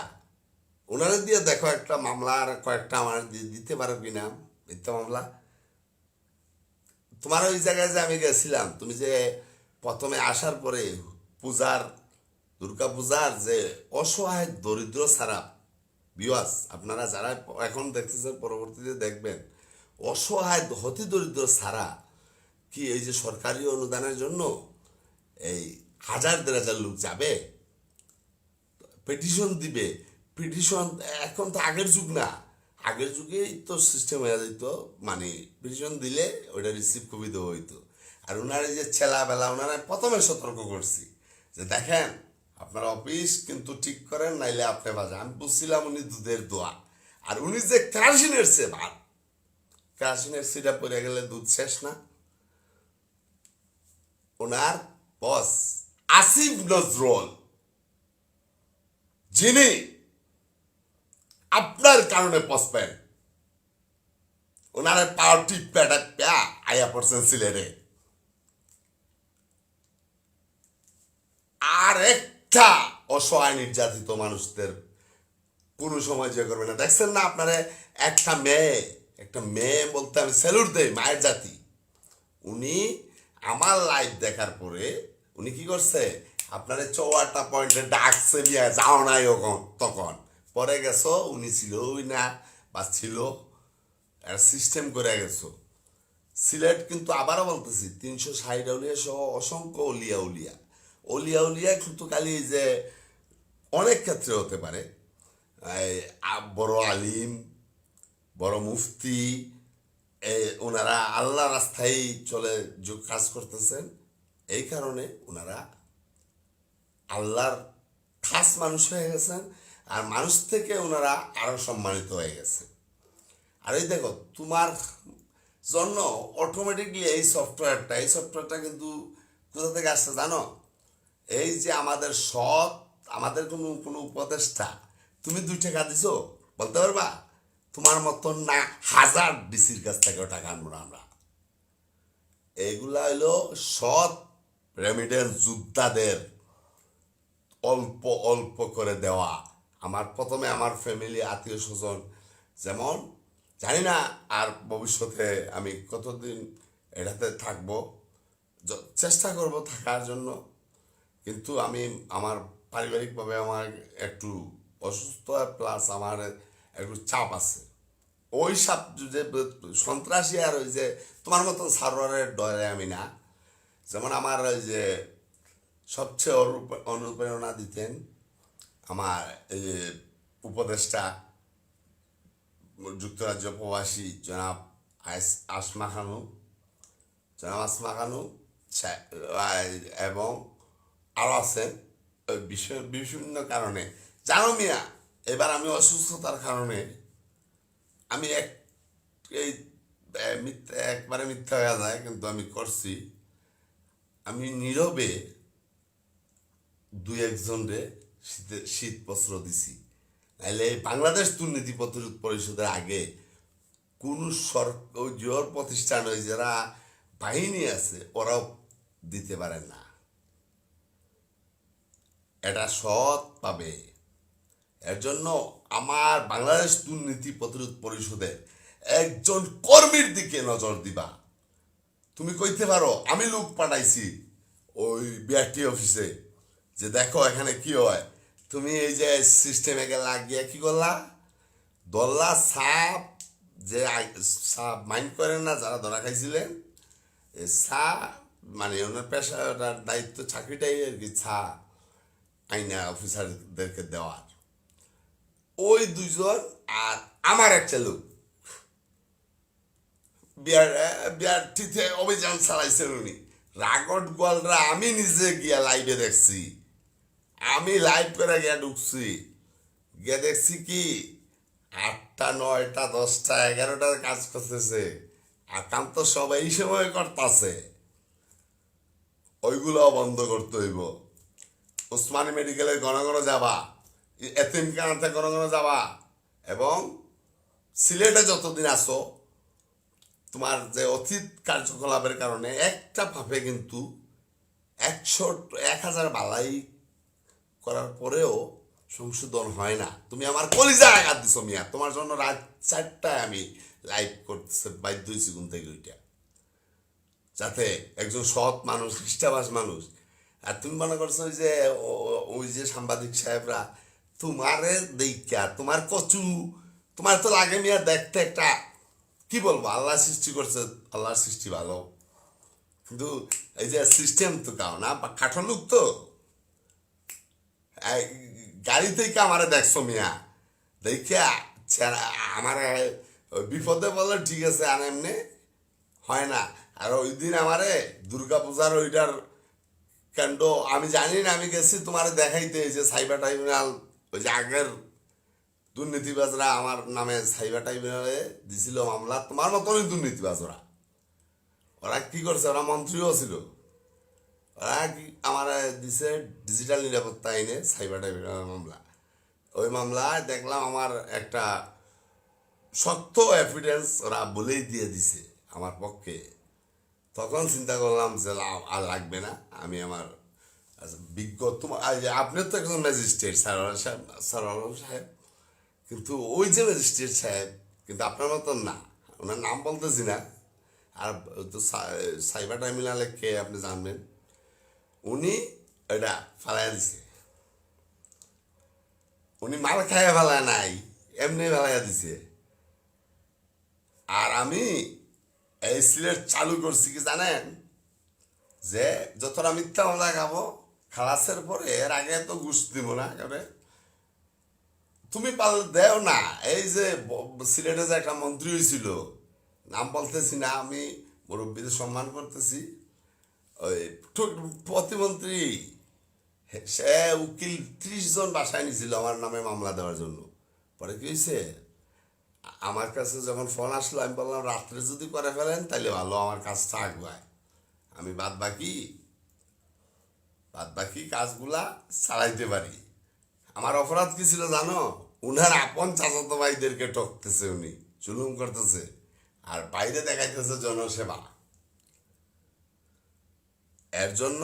ওনারা দিয়ে দেখো একটা মামলা আর কয়েকটা আমার দিতে পারো কিনা মিথ্যা মামলা। তোমার ওই জায়গায় যে আমি গেছিলাম, তুমি যে প্রথমে আসার পরে পূজার, দুর্গা পূজার যে অসহায় দরিদ্র ছাড়া, বিওয়াস আপনারা যারা এখন দেখতেছেন পরবর্তীতে দেখবেন, অসহায় অতি দরিদ্র ছাড়া কি এই যে সরকারি অনুদানের জন্য এই 1000-1500 লোক যাবে, পিটিশন দিবে। পিটিশন এখন তো আগের যুগ না, আগের যুগেই তো সিস্টেম হয়ে যেত, মানে পিটিশন দিলে ওইটা রিসিভ কপি দেওয়া হইতো। আর ওনারা যে ছেলাবেলা, ওনারা প্রথমে সতর্ক করছি যে দেখেন আপনার অফিস কিন্তু ঠিক করেন, নাইলে আপনি বাজে। আমি বুঝছিলাম উনি দুধের দোয়া, আর উনি যে কেরাসিনের সে ভাত, কেরাসিনের সিটা পড়ে গেলে দুধ শেষ না। ওনার বস আসিফ নজরুল, যিনি আপনার কারণে পসপেন, ওনার পাওয়ার টিপ প্যাটা প্যা আয়া পড়ছেন সিলেটে। আর একটা অসহায় নির্যাতিত মানুষদের কোনো সময় যে করবে না। দেখছেন না আপনারা, একটা মেয়ে বলতে আমি স্যালুট দেই, মায়ের জাতি। উনি আমার লাইভ দেখার পরে উনি কি করছে, আপনার 54টা পয়েন্টে ডাকছে, নিয়ে যাও নাই তখন পরে গেছো, উনি ছিল ওই না বা ছিল সিস্টেম করে গেছো। সিলেট কিন্তু আবারও বলতেছি 360 আউলিয়া সহ অসংখ্য অলিয়া কিন্তু খালি যে অনেক ক্ষেত্রে হতে পারে, বড় আলিম, বড় মুফতি, ওনারা আল্লাহ রাস্তায় চলে কাজ করতেছেন, এই কারণে ওনারা আল্লাহর খাস মানুষ হয়ে গেছেন, আর মানুষ থেকে ওনারা আরো সম্মানিত হয়ে গেছে। আর এই দেখো তোমার জন্য অটোমেটিকলি এই সফটওয়্যারটা কিন্তু কোথা থেকে আসছে জানো? এই যে আমাদের সৎ, আমাদের কোনো উপদেষ্টা, তুমি 2 টাকা দিছো বলতে পারবা? তোমার মতন না 1000 ডিসির কাছ থেকেও টাকা আনবো না আমরা। এইগুলা হইলো সৎ রেমিডেন্স যোদ্ধাদের অল্প অল্প করে দেওয়া। আমার প্রথমে আমার ফ্যামিলি, আত্মীয় স্বজন, যেমন জানি না আর ভবিষ্যতে আমি কতদিন এটাতে থাকবো, চেষ্টা করব থাকার জন্য, কিন্তু আমি আমার পারিবারিকভাবে আমার একটু অসুস্থ, প্লাস আমার একটু চাপ আছে। ওই সব যে সন্ত্রাসী আর ওই যে তোমার মতন সার্ভারের ডরে আমি না। যেমন আমার ওই যে সবচেয়ে অনুপ্রেরণা দিতেন আমার এই যে উপদেষ্টা, যুক্তরাজ্য প্রবাসী জনাব আসমা খানু, এবং আরও আছেন। বিভিন্ন কারণে জানো মিয়া, এবার আমি অসুস্থতার কারণে আমি এই একবারে মিথ্যা হয়ে যায়, কিন্তু আমি করছি। আমি নীরবে দুই একজনরে শীত বস্ত্র দিছি। নাইলে এই বাংলাদেশ দুর্নীতি প্রতিরোধ পরিষদের আগে কোন ওই জোর প্রতিষ্ঠান, ওই যারা বাহিনী আছে ওরাও দিতে পারে না। এটা সৎ পাবে। এর জন্য আমার বাংলাদেশ দুর্নীতি প্রতিরোধ পরিষদের একজন কর্মীর দিকে নজর দিবা। তুমি কইতে পারো আমি লোক পাঠাইছি ওই বিআরটি অফিসে, যে দেখো এখানে কি হয়। তুমি এই যে সিস্টেমে লাগিয়ে কি করলা, দল্লা সাপ, যে সাপ মাইন্ড করেন না যারা ধরা খাইছিলেন, সা মানে ওনার পেশার দায়িত্ব চাকরিটাই আর কি ছা আইনা অফিসারদেরকে দেওয়ার। ওই দুজন আর আমার একটা লোক বিআরটিতে অভিযান চালাইছেন উনি। রাগট গোয়ালরা আমি নিজে গিয়া লাইভে দেখছি, আমি লাইভ করে গিয়া ঢুকছি, গিয়ে দেখছি কি 8টা 9টা 10টা 11টার কাজ করতেছে। আর কাম তো সব এই সময় করতেছে। ওইগুলো বন্ধ করতে হইব। ওসমানী মেডিকেলে ঘন ঘন যাবা, এতিমখানাতে ঘন ঘন যাবা, এবং সিলেটে যতদিন আসো তোমার যে অতীত কার্যকলাপের কারণে একটা পাপে কিন্তু 1000 বালাই করার পরেও সংশোধন হয় না। তুমি আমার কলিজা আঘাত দিছো মিয়া, তোমার জন্য রাত 4টায় আমি লাইভ করতে বাধ্য হয়েছি ঘুম থেকে ওইটা, যাতে একজন সৎ মানুষ, খ্রিস্টাবাস মানুষ। আর তুমি মনে করছো যে ওই যে সাংবাদিক সাহেবরা তোমারে দেখা, তোমার কচু, তোমার তো লাগে মিয়া দেখতে একটা, কি বলবো, আল্লাহ সৃষ্টি করছে, আল্লাহর সৃষ্টি ভালো, কিন্তু এই যে সিস্টেম তো কাও না, বা কাঠো লোক তো গাড়ি থেকে আমারে দেখছো মিয়া, দেখা আমার বিপদে বলে ঠিক আছে, আর এমনি হয় না। আর ওই দিন আমারে দুর্গা পূজার ওইটার কাণ্ড আমি জানি না, আমি গেছি তোমার দেখাইতে, যে সাইবার ট্রাইব্যুনাল, ওই যে আগের দুর্নীতিবাজরা আমার নামে সাইবার ট্রাইব্যুনালে দিছিল মামলা, তোমার মতনই দুর্নীতিবাজ ওরা। ওরা কি করছে, ওরা মন্ত্রীও ছিল, ওরা কি আমার দিছে ডিজিটাল নিরাপত্তা আইনে সাইবার ট্রাইব্যুনাল মামলা। ওই মামলায় দেখলাম আমার একটা শক্ত এভিডেন্স ওরা বলেই দিয়ে দিছে আমার পক্ষে। তখন চিন্তা করলাম যে আর লাগবে না, আমি আমার বিজ্ঞ তোমার আপনি তো একজন ম্যাজিস্ট্রেট সারওয়ার সাহেব, কিন্তু ওই যে ম্যাজিস্ট্রেট সাহেব কিন্তু আপনার মতন না, ওনার নাম বলতেছি না। আর তো সাইবার ট্রাইব্যুনালে কে আপনি জানবেন, উনি এটা ফেলাইয়া দিছে। উনি মাল খাইয়া ফেলায় নাই, এমনি ফেলাইয়া দিছে। আর আমি এই সিলেট চালু করছি কি জানেন, যে যতটা মিথ্যা মামলা খাবো খালাসের পরে, এর আগে তো ঘুষ দিব না এবারে তুমি দেও না। এই যে সিলেটে যে একটা মন্ত্রী হয়েছিল, নাম বলতেছি না, আমি মুরব্বীদের সম্মান করতেছি, ওই প্রতিমন্ত্রী, সে উকিল 30 জন বাসায় নিয়েছিল আমার নামে মামলা দেওয়ার জন্য। পরে কি হয়েছে, আমার কাছে যখন ফোন আসলো, আমি বললাম রাত্রে যদি করে ফেলেন তাহলে ভালো, আমার কাজটা আগুয়ায়, আমি বাদ বাকি কাজগুলা চালাইতে পারি। আমার অপরাধ কি ছিল জানো, উনার আপন চাচাতো ভাইদেরকে টকতেছে, উনি জুলুম করতেছে, আর বাইরে দেখাইতেছে জনসেবা। এর জন্য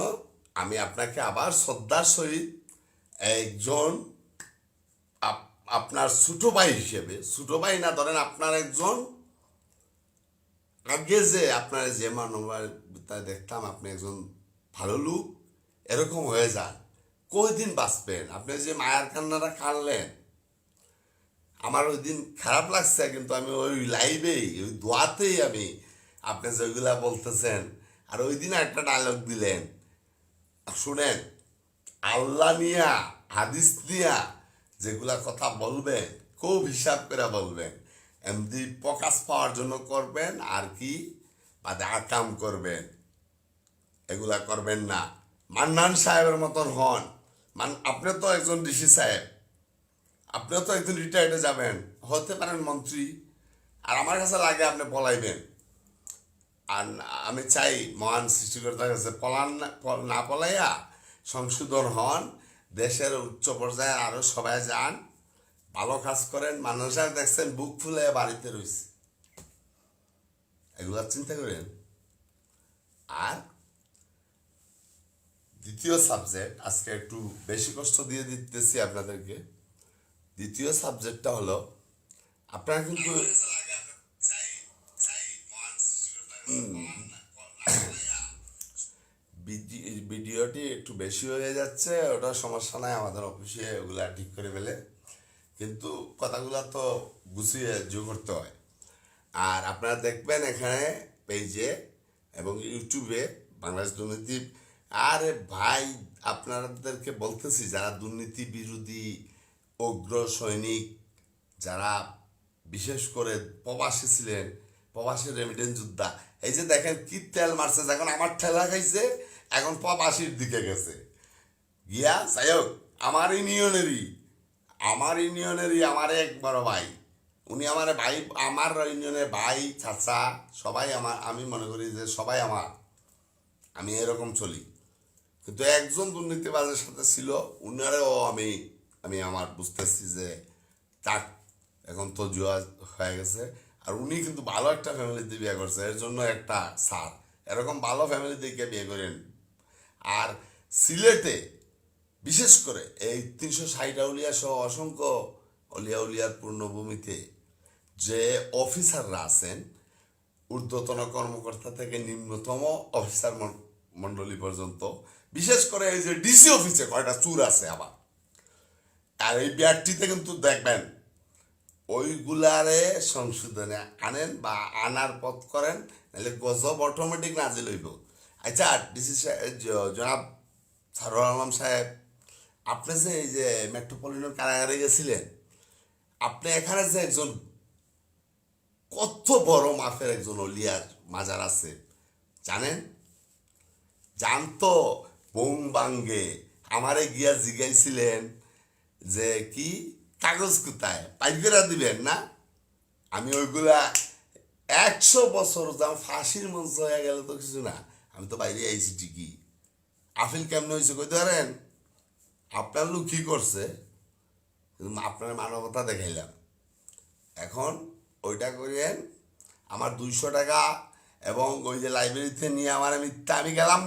আমি আপনাকে আবার শ্রদ্ধার সহিত একজন আপনার ছোট ভাই হিসেবে, ছোট ভাই না ধরেন, আপনার একজন আগে যে আপনার যে মানবতায় দেখতাম আপনি একজন ভালো লোক, এরকম হয়ে যান। কয়দিন বাঁচবেন? আপনি যে মায়ার কান্নাটা কাঁদলেন, আমার ওই দিন খারাপ লাগছে, কিন্তু আমি ওই লাইভেই, ওই দোয়াতেই আমি আপনি যেগুলা বলতেছেন, আর ওই দিন একটা ডায়লগ দিলেন, শুনেন, আল্লাহ নিয়া হাদিস নিয়া যেগুলা কথা বলবেন খুব হিসাব করে বলবেন, এমনি প্রকাশ পাওয়ার জন্য করবেন, আর কি বাদে আকাম করবেন, এগুলা করবেন না। মান্নান সাহেবের মতন হন, আপনি তো একজন ডিসি সাহেব, আপনিও তো একজন রিটায়ার্ডে যাবেন, হতে পারেন মন্ত্রী, আর আমার কাছে লাগে আপনি পলাইবেন। আর আমি চাই মহান সৃষ্টিকর্তার কাছে না পলাইয়া সংশোধন হন, দেশের উচ্চ পর্যায়ে আরো সবাই যান, ভালো কাজ করেন। মানুষরা দেখছেন বুক ফুলে বাড়িতে রয়েছে, এগুলা চিন্তা করেন। আর দ্বিতীয় সাবজেক্ট, আজকে একটু বেশি কষ্ট দিয়ে দিতেছি আপনাদেরকে। দ্বিতীয় সাবজেক্টটা হলো, আপনারা কিন্তু ভিডিওটি একটু বেশি হয়ে যাচ্ছে, ওটা সমস্যা নাই, আমাদের অফিসে ওগুলা ঠিক করে ফেলে, কিন্তু কথাগুলো তো গুছিয়ে যোগ করতে হয়। আর আপনারা দেখবেন এখানে পেজে এবং ইউটিউবে বাংলাদেশ দুর্নীতি। আরে ভাই, আপনাদেরকে বলতেছি, যারা দুর্নীতি বিরোধী অগ্র সৈনিক, যারা বিশেষ করে প্রবাসী ছিলেন, প্রবাসী রেমিটেন্স যোদ্ধা, এই যে দেখেন কি তেল মারছে, যখন আমার ঠেলা খাইছে এখন প্রবাসীর দিকে গেছে গিয়া। যাই হোক, আমার ইউনিয়নেরই আমার এক বড় ভাই, উনি আমার ভাই, আমার ইউনিয়নের ভাই চাচা সবাই আমার, আমি মনে করি যে সবাই আমার, আমি এরকম চলি। কিন্তু একজন দুর্নীতিবাজের সাথে ছিল, উনারেও আমি আমি আমার বুঝতেছি যে তাক এখন তো জুয়া হয়ে গেছে। আর উনি কিন্তু ভালো একটা ফ্যামিলিতে বিয়ে করছে, এর জন্য একটা সার, এরকম ভালো ফ্যামিলি থেকে বিয়ে করেন। আর সিলেটে বিশেষ করে এই 360 আউলিয়া সহ অসংখ্য অলিয়া উলিয়ার পূর্ণভূমিতে যে অফিসাররা আছেন, ঊর্ধ্বতন কর্মকর্তা থেকে নিম্নতম অফিসার মন্ডলী পর্যন্ত, বিশেষ করে এই যে ডিসি অফিসে কয়টা চুর আছে আবার। আর এই বিআরটিতে কিন্তু দেখবেন ওইগুলারে সংশোধনে আনেন বা আনার পথ করেন, নাহলে গজব অটোমেটিক নাজিল হইব। আচ্ছা, ডিসি জনাব সারোয়ার আলম সাহেব, আপনি যে এই যে মেট্রোপলিটন কারাগারে গেছিলেন, আপনি এখানে যে একজন কত বড় মাফের একজন অলিয়ার মাজার আছে জানেন? জানতো বং বাঙ্গে আমারে গিয়া জিগাইছিলেন যে কি কাগজ কোথায় পাইকারা দিবেন না? আমি ওইগুলা 100 বছর যাম, ফাঁসির মঞ্চ হয়ে গেল তো কিছু না, আমি তো বাইরে আইছি ঠিকই। আফিল কেমনে হয়েছে কইতে পারেন? আপনার লোক কি করছে, আপনার মানবতা দেখাইলাম। এখন ওইটা করেন, আমার 200 টাকা এবং ওই যে লাইব্রেরিতে নিয়ে আমার মিথ্যা, আমি গেলাম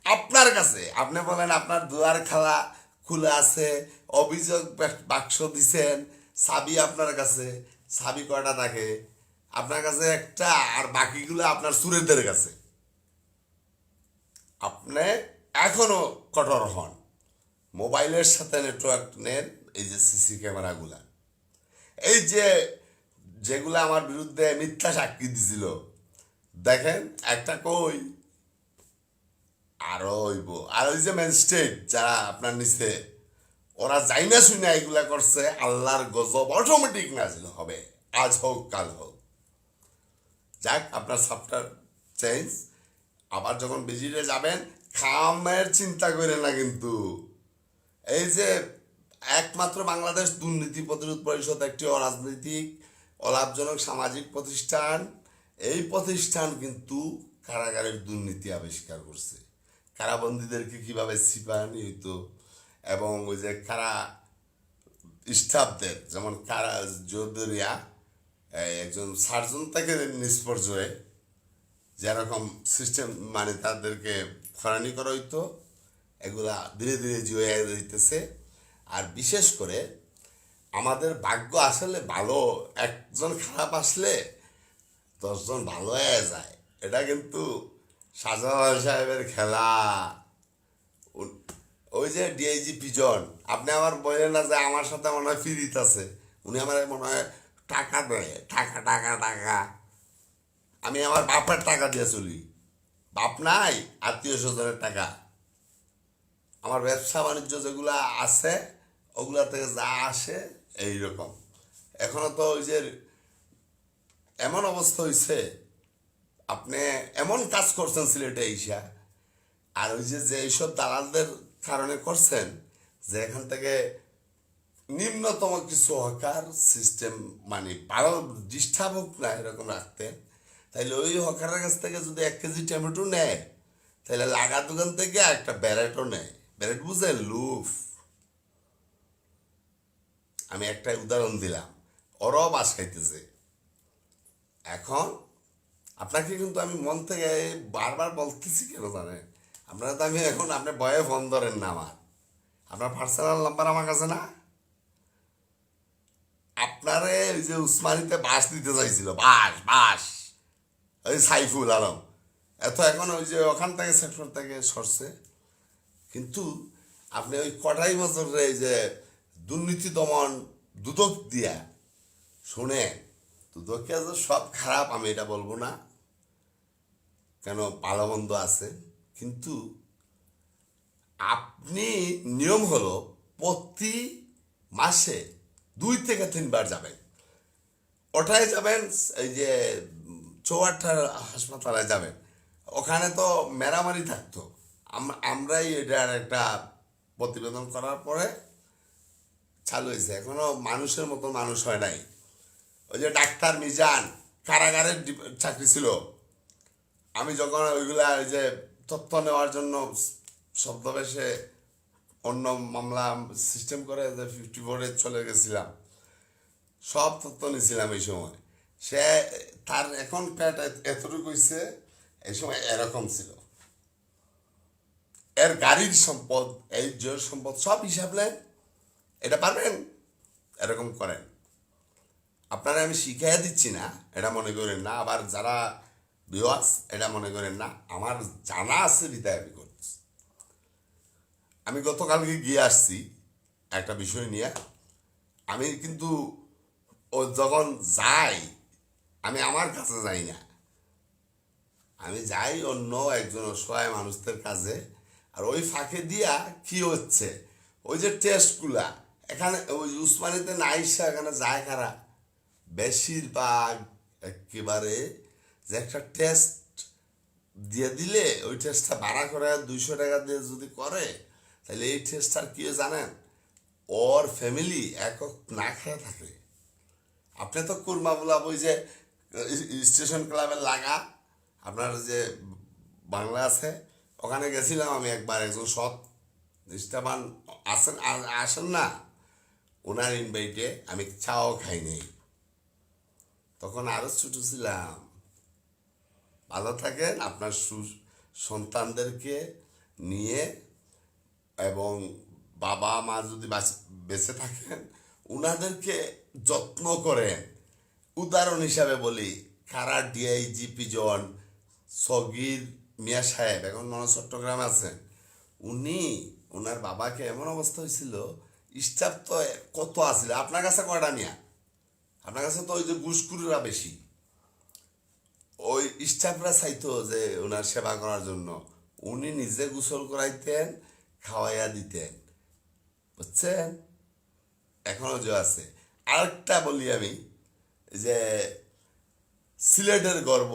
আপনার কাছে, আপনি বলেন আপনার দুয়ার খালা খোলা আছে, অভিযোগ বাক্স দিছেন, চাবি আপনার কাছে, চাবি কয়টা থাকে আপনার কাছে? একটা। আর বাকিগুলো আপনার সুরেদের কাছে। আপনি এখনো কঠোর হন, মোবাইলের সাথে নেটওয়ার্ক নেন, এই যে সিসি ক্যামেরাগুলা, এই যে যেগুলো আমার বিরুদ্ধে মিথ্যা সাক্ষী দিছিল, দেখেন একটা কই আরো হইব। আর ওই যে ম্যাজিস্ট্রেট যারা আপনার নিচে, ওরা যাই না শুনে এগুলা করছে, আল্লাহর গজব অটোমেটিক নাজিল হবে, আজ হোক কাল হোক। যাক, আপনার সফটওয়্যার চেঞ্জ। আবার যখন ভিজিটে যাবেন, খামের চিন্তা করেন না কিন্তু। এই যে একমাত্র বাংলাদেশ দুর্নীতি প্রতিরোধ পরিষদ একটি অরাজনৈতিক অলাভজনক সামাজিক প্রতিষ্ঠান, এই প্রতিষ্ঠান কিন্তু কারাগারের দুর্নীতি আবিষ্কার করছে, কারাবন্দীদেরকে কিভাবে ছিপানি হইতো, এবং ওই যে কারা স্টাফদের, যেমন কারা জোদরিয়া একজন সার্জন থেকে নিষ্পর্যয়ে যেরকম সিস্টেম, মানে তাদেরকে ফরানি করা হইতো, এগুলা ধীরে ধীরে জুয়ে দিতেছে। আর বিশেষ করে আমাদের ভাগ্য আসলে ভালো, একজন খারাপ আসলে 10 জন ভালো হয়ে যায়, এটা কিন্তু শাহজালাল সাহেবের খেলা। ওই যে ডিআইজি পিজন, আপনি আমার বলেন না যে আমার সাথে মনে হয় ফিরিত আছে, উনি আমার মনে হয় টাকা দেয়, টাকা টাকা টাকা। আমি আমার বাপের টাকা দিয়ে চলি, বাপ নাই, আত্মীয় স্বজনের টাকা। আমার ব্যবসা বাণিজ্য যেগুলা আছে ওগুলা থেকে যা আসে এইরকম। এখনো তো ওই যে এমন অবস্থা হয়েছে, আপনি এমন কাজ করছেন সিলেটে ঈশা, আর ওই যে এইসব দালালদের কারণে করছেন, যে এখান থেকে নিম্নতম কিছু হকার সিস্টেম, মানে ভালো ডিস্টার্ব হোক না এরকম রাখতেন, তাইলে ওই হকারের কাছ থেকে যদি 1 কেজি টমেটো নেয়, তাহলে লাগা দোকান থেকে একটা ব্যারেটও নেয়। ব্যারেট বুঝেন? লুফ। আমি একটা উদাহরণ দিলাম, ওরাও বাস খাইতেছে। এখন আপনাকে কিন্তু আমি মন থেকে বারবার বলতেছি কেন জানেন? আপনারা তো আমি এখন আপনি ভয়ে ফোন ধরেন না আমার। আপনার পার্সোনাল নাম্বার আমার কাছে না? আপনারে ওই যে উসমানিতে বাস দিতে চাইছিল, বাস বাস, ওই সাইফুল আলম। এখন ওই যে ওখান থেকে সেক্টর থেকে সরছে। কিন্তু আপনি ওই কটাই বছর এই যে দুর্নীতি দমন দুদক দিয়া শুনে, দুদকে যে সব খারাপ আমি এটা বলবো না, কেন ভালো মন্দ আছে। কিন্তু আপনি নিয়ম হলো প্রতি মাসে 2 থেকে 3 বার যাবেন। ওটাই যাবেন এই যে চৌয়াঠার হাসপাতালে যাবেন। ওখানে তো মেরামারি থাকতো, আমরাই এটার একটা প্রতিবেদন করার পরে চালু হয়েছে। এখনো মানুষের মতো মানুষ হয় নাই। ওই যে ডাক্তার মিজান কারাগারের চাকরি ছিল। আমি যখন ওইগুলা ওই যে তথ্য নেওয়ার জন্য শব্দবেশে অন্য মামলা সিস্টেম করে যে 54-এ চলে গেছিলাম, সব তথ্য নিয়েছিলাম এই সময়। সে তার এখন পেট এতটুকু হয়েছে, এই সময় এরকম ছিল। এর গাড়ির সম্পদ, এই জোর সম্পদ সব হিসাব নেন। এটা পারবেন? এরকম করেন। আপনারা আমি শিখাইয়া দিচ্ছি না, এটা মনে করেন না। আবার যারা ভিউয়ার্স, এটা মনে করেন না, আমার জানা আছে বিদায় আমি করছি। আমি গতকালকে গিয়ে আসছি একটা বিষয় নিয়ে। আমি কিন্তু ও যখন যাই, আমি আমার কাছে যাই না, আমি যাই অন্য একজন অসহায় মানুষদের কাছে। আর ওই ফাঁকে দিয়া কি হচ্ছে, ওই যে টেস্টগুলা এখানে ওই উসমানিতে নাইসা এখানে যায় কারা বেশিরভাগ একেবারে, যে একটা টেস্ট দিয়ে দিলে ওই টেস্টটা ভাড়া করে 200 টাকা দিয়ে যদি করে, তাহলে এই টেস্টটার কি জানেন? ওর ফ্যামিলি একক না খেয়ে থাকে। আপনি তো কুরমা বলা ওই যে স্টেশন ক্লাবের লাগা আপনার যে বাংলা আছে, ওখানে গেছিলাম আমি একবার। একজন সৎ নিষ্ঠাবান আসেন, আসেন না, ওনার ইনভাইটে আমি চাও খাইনি। তখন আরো ছোট ছিলাম। ভালো থাকেন, আপনার সন্তানদেরকে নিয়ে, এবং বাবা মা যদি বেঁচে থাকেন উনাদেরকে যত্ন করেন। উদাহরণ হিসাবে বলি, কারা ডিআইজিপি জন সগির মিয়া সাহেব, এখন মনে চট্টগ্রামে আছেন। উনি ওনার বাবাকে এমন অবস্থা হয়েছিল, স্টাফ তো কত আছিল, আপনার কাছে কয়টা মিয়া? আপনার কাছে তো ওই যে ঘুষখুরিরা বেশি। ওই স্টাফরা চাইতো যে ওনার সেবা করার জন্য। উনি নিজে গোসল করাইতেন, খাওয়াইয়া দিতেন, বুঝছেন? এখনো যে আছে। আরেকটা বলি আমি, যে সিলেটের গর্ব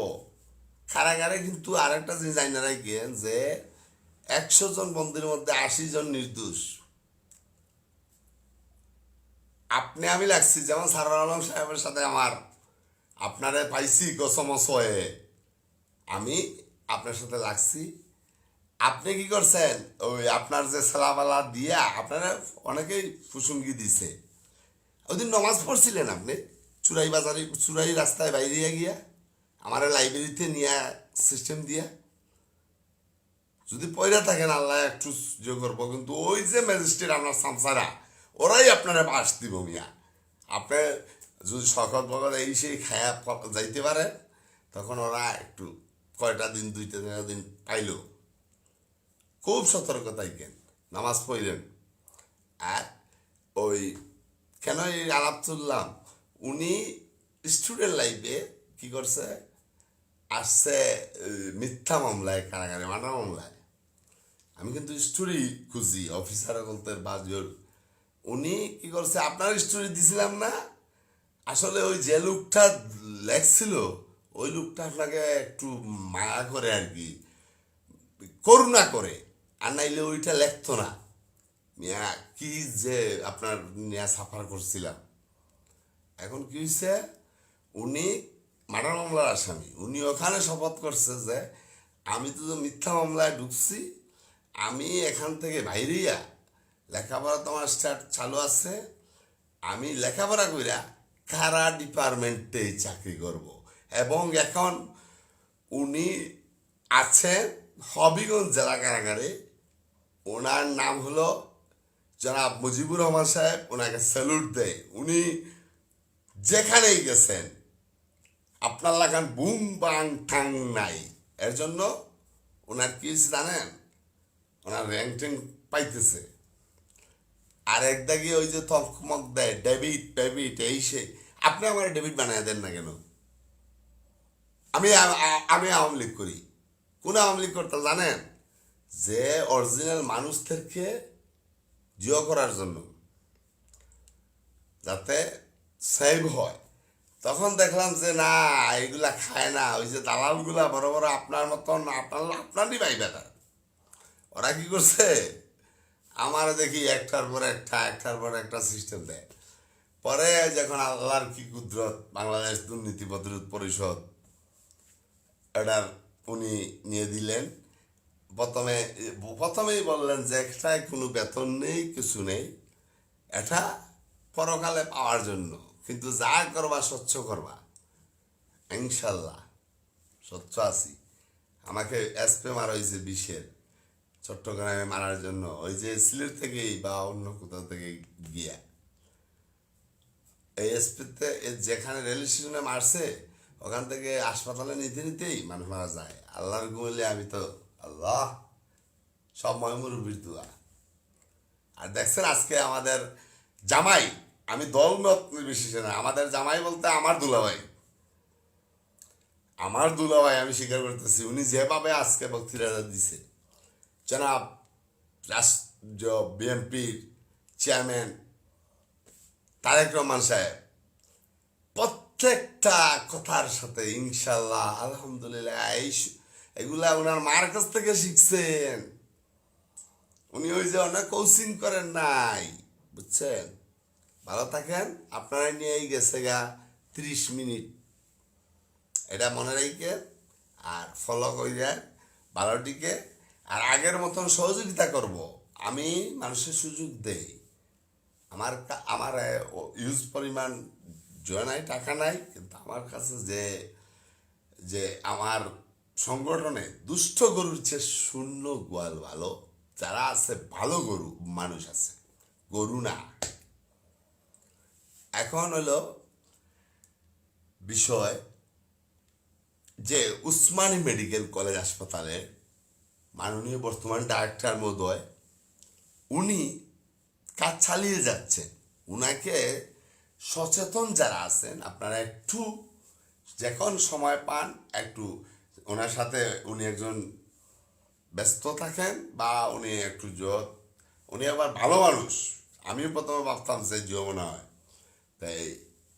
কারাগারে কিন্তু আরেকটা জিনিস জানি রাখেন, যে 100 জন বন্দির মধ্যে 80 জন নির্দোষ। আপনি আমি লাগছি, যেমন সারোয়ার আলম সাহেবের সাথে আমার আপনারে পাইছি কসমস হয়ে, আমি আপনার সাথে লাগছি। আপনি কি করছেন? ওই আপনার যে সালাবালা দিয়া আপনারা অনেকেই ফুসুঙ্গি দিছে। ওই দিন নমাজ পড়ছিলেন আপনি চুরাই বাজারে, চুরাই রাস্তায় বাইরে গিয়া আমার লাইব্রেরিতে নিয়ে সিস্টেম দিয়া। যদি পয়রা থাকেন আল্লাহ একটু যে করবো, কিন্তু ওই যে ম্যাজিস্ট্রেট আপনার সামসারা, ওরাই আপনারা বাস দিব মিয়া। আপনি যদি শখত বগত এই সেই খায়া যাইতে পারে, তখন ওরা একটু কয়টা দিন 2-3 দিন পাইল। খুব সতর্কতাই কেন, নামাজ পড়লেন। আর ওই কেন এই আলাপ তুললাম, উনি স্টুডেন্ট লাইফে কি করছে, আসছে মিথ্যা মামলায়, কারাগারে মার্ডার মামলায়। আমি কিন্তু স্টোরি খুঁজি, অফিসার বলতে বাজর। উনি কি করছে, আপনার স্টোরি দিছিলাম না, আসলে ওই যে লোকটা লেখছিল, ওই লোকটা আপনাকে একটু মায়া করে আর কি, করুণা করে, আর নাইলে ওইটা লেখতো না। মিয়া কি যে আপনার নিয়ে সাফার করছিলাম। এখন কি হয়েছে, উনি মার্ডার মামলার আসামি, উনি ওখানে শপথ করছে যে আমি তো মিথ্যা মামলায় ঢুকছি, আমি এখান থেকে বাইরেইয়া লেখাপড়া তোমার স্টার্ট চালু আছে, আমি লেখাপড়া কইরা কারা ডিপার্টমেন্টে চাকরি করব। এবং এখন উনি আছেন হবিগঞ্জ জেলা কারাগারে। ওনার নাম হলো জনাব মুজিবুর রহমান সাহেব, ওনাকে স্যালুট দেয়। উনি যেখানেই গেছেন আপনার লাগান বুম বাং ঠাং নাই। এর জন্য ওনার কি হয়েছে জানেন, ওনার র্যাঙ্ক ট্যাঙ্ক পাইতেছে। আর একদাগে ওই যে থকমক দেয় ডেবিট ডেবিট এই সে, আপনি আমার ডেবিট বানায় দেন না কেন? আমি আমি আওয়ামী লীগ করি। কোন আওয়ামী লীগ করতে জানেন? যে অরিজিনাল মানুষদেরকে জিও করার জন্য, যাতে সেভ হয়। তখন দেখলাম যে না, এগুলা খায় না। ওই যে দালালগুলা বড় বড় আপনার মতন আপনারই ভাই বেটা, ওরা কি করছে, আমার দেখি একটার পর একটা সিস্টেম দেয়। পরে যখন আল্লাহর কি কুদরত, বাংলাদেশ দুর্নীতি প্রতিরোধ পরিষদ এটার উনি নিয়ে দিলেন। প্রথমেই বললেন যে একটাই কোনো বেতন নেই, কিছু নেই, এটা পরকালে পাওয়ার জন্য, কিন্তু যা করবা স্বচ্ছ করবা। ইনশাল্লাহ স্বচ্ছ আছি। আমাকে এসপি মারা হয়েছে 20-এর চট্টগ্রামে মারার জন্য, ওই যে সিলেট থেকেই বা অন্য কোথাও থেকে গিয়া এই এসপিতে যেখানে রেল স্টেশনে মারছে, ওখান থেকে হাসপাতালে নিতে নিতেই মানুষ মারা যায়। আল্লাহর গুমলে আমি তো আল্লাহ সব ময়মুরবির দোয়া। আর দেখছেন আজকে আমাদের জামাই, আমি দল মত নির্বিশেষে না, আমাদের জামাই বলতে আমার দুলাভাই, আমি স্বীকার করতেছি, উনি যেভাবে আজকে বক্তৃতা দিছে, জনাব রাষ্ট্র বিএনপির চেয়ারম্যান তারেক রহমান সাহেব প্রত্যেকটা কথার সাথে ইনশাল্লাহ আলহামদুলিল্লাহ এগুলা ওনার মার কাছ থেকে শিখছেন। উনি ওই যে অনেক কোচিং করেন নাই, বুঝছেন? ভালো থাকেন, আপনারা নিয়েই গেছে গা 30 মিনিট, এটা মনে রেখে আর ফলো করে ভালোটিকে। আর আগের মতন সহযোগিতা করব, আমি মানুষের সুযোগ দেই। আমার ইউজ পরিমাণ নাই, টাকা নাই, কিন্তু আমার কাছে যে যে আমার সংগঠনে দুষ্ট গরুর চেয়ে শূন্য গোয়াল ভালো। যারা আছে ভালো গরু মানুষ আছে, গরু না। এখন হলো বিষয় যে উসমানী মেডিকেল কলেজ হাসপাতালে মাননীয় বর্তমান ডাক্তার মহোদয়, উনি কাজ চালিয়ে যাচ্ছেন। উনাকে সচেতন যারা আছেন আপনারা একটু যখন সময় পান একটু ওনার সাথে, উনি একজন ব্যস্ত থাকেন বা উনি একটু উনি আবার ভালো মানুষ। আমিও প্রথমে ভাবতাম যে জিও মনে হয়, তাই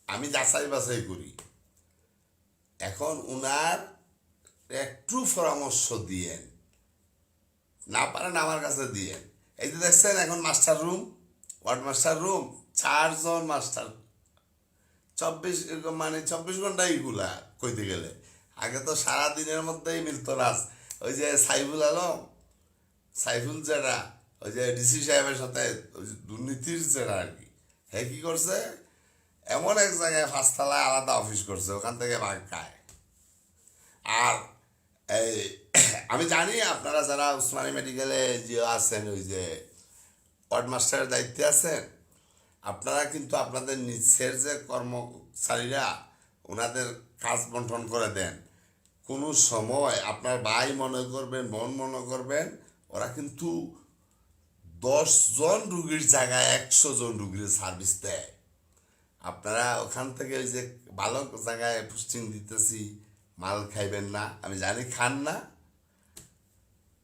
আমি যাচাই বাছাই করি। এখন উনার একটু পরামর্শ দিয়েন, না পারেন আমার কাছে দিয়েন। এই যে দেখছেন এখন master room, ward master room, 4 জন মাস্টার, 24 ঘন্টাই গুলা কইতে গেলে। আগে তো সারাদিনের মধ্যেই মিলতো রাজ। ওই যে সাইফুল যেটা ওই যে ডিসি সাহেবের সাথে ওই যে দুর্নীতির যেটা আর কি, হ্যাঁ কি করছে, এমন এক জায়গায় 5 তলায় আলাদা অফিস করছে, ওখান থেকে ভাগ খায়। আর এই আমি জানি আপনারা যারা উসমানী মেডিকেলে যে আছেন, ওই যে ওয়ার্ড মাস্টারের দায়িত্বে আছেন, আপনারা কিন্তু আপনাদের নিচের যে কর্মচারীরা ওনাদের কাজ বন্টন করে দেন। কোনো সময় আপনার ভাই মনে করবেন, বোন মনে করবেন, ওরা কিন্তু 10 জন রুগীর জায়গায় 100 জন রুগীর সার্ভিস দেয়। আপনারা ওখান থেকে ওই যে ভালো জায়গায় পুস্টিং দিতেছি, মাল খাইবেন না, আমি জানি খান না।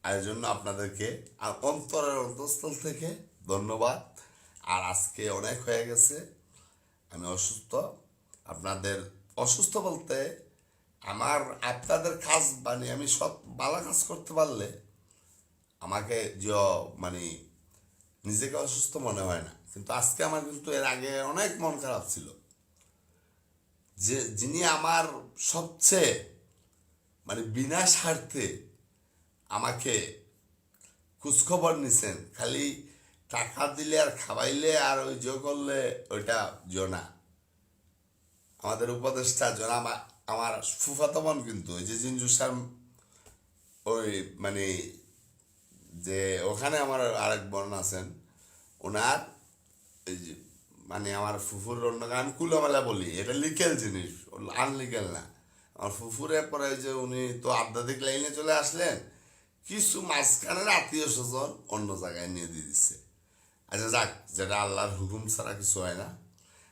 আর জন্য আপনাদেরকে অন্তরের অন্তঃস্থল থেকে ধন্যবাদ। আর আজকে অনেক হয়ে গেছে, আমি অসুস্থ। আপনাদের অসুস্থ বলতে আপনাদের কাজ আমি সব ভালো কাজ করতে পারলে আমাকে যে নিজেকে অসুস্থ মনে হয় না। কিন্তু আজকে আমার কিন্তু এর আগে অনেক মন খারাপ ছিল, যিনি আমার সবচেয়ে মানে বিনা স্বার্থে আমাকে খোঁজখবর নিছেন, খালি টাকা দিলে আর খাওয়াইলে আর ওই জো করলে ওইটা জোনা। আমাদের উপদেষ্টা জনাব আমার ফুফাতো বোন, কিন্তু ওই যে জিঞ্জু স্যার ওই মানে যে ওখানে আমার আরেক বোন আছেন, ওনার এই যে মানে আমার ফুফুর অন্য আমি কুলোমেলা বলি, এটা লিকেল জিনিস, আনলিকেল না। আমার ফুফুরের পরে ওই যে উনি তো আধ্যাত্মিক লাইনে চলে আসলেন, কিছু মাঝখানের আত্মীয় স্বজন অন্য জায়গায় নিয়ে দিয়ে দিচ্ছে। আচ্ছা যাক, যেটা আল্লাহর হুকুম ছাড়া কিছু হয় না।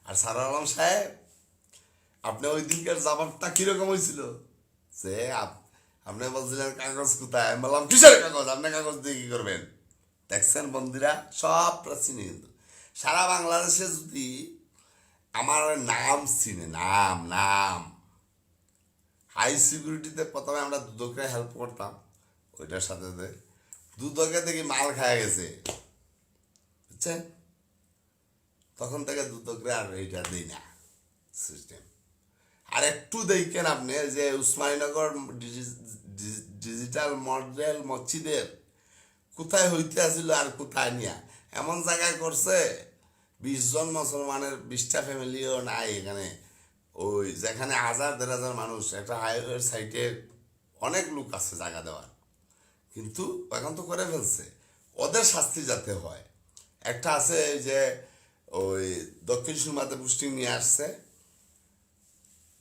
আর সারা আলম সাহেব, আপনি ওই দিনকার জবাবটা কিরকম হয়েছিল যে আপনি বলছিলেন কাগজ কোথায়, আমি বললাম কিসের কাগজ, আপনি কাগজ দিয়ে কি করবেন? দেখছেন বন্ধুরা, সব চিনি। কিন্তু সারা বাংলাদেশে যদি আমার নাম চিনে, নাম নাম হাই সিকিউরিটিতে প্রথমে আমরা দুদককে হেল্প করতাম, ওইটার সাথে দুদকে দেখি মাল খায় গেছে, বুঝছেন? তখন থেকে দুদকরে আর এইটা দিই না সিস্টেম। আর একটু দেখেন আপনি যে উসমানীনগর ডিজিটাল মডেল মসজিদের কোথায় হইতে আসিল আর কোথায় নিয়া এমন জায়গায় করছে, 20 জন মুসলমানের 20টা ফ্যামিলিও নাই এখানে। ওই যেখানে 1000-1500 মানুষ, একটা হাইওয়ের সাইডে অনেক লোক আছে জায়গা দেওয়ার, কিন্তু এখন তো করে ফেলছে। ওদের শাস্তি যাতে হয়। একটা আছে যে ওই দক্ষিণ সুরমাতে পোস্টিং নিয়ে আসছে,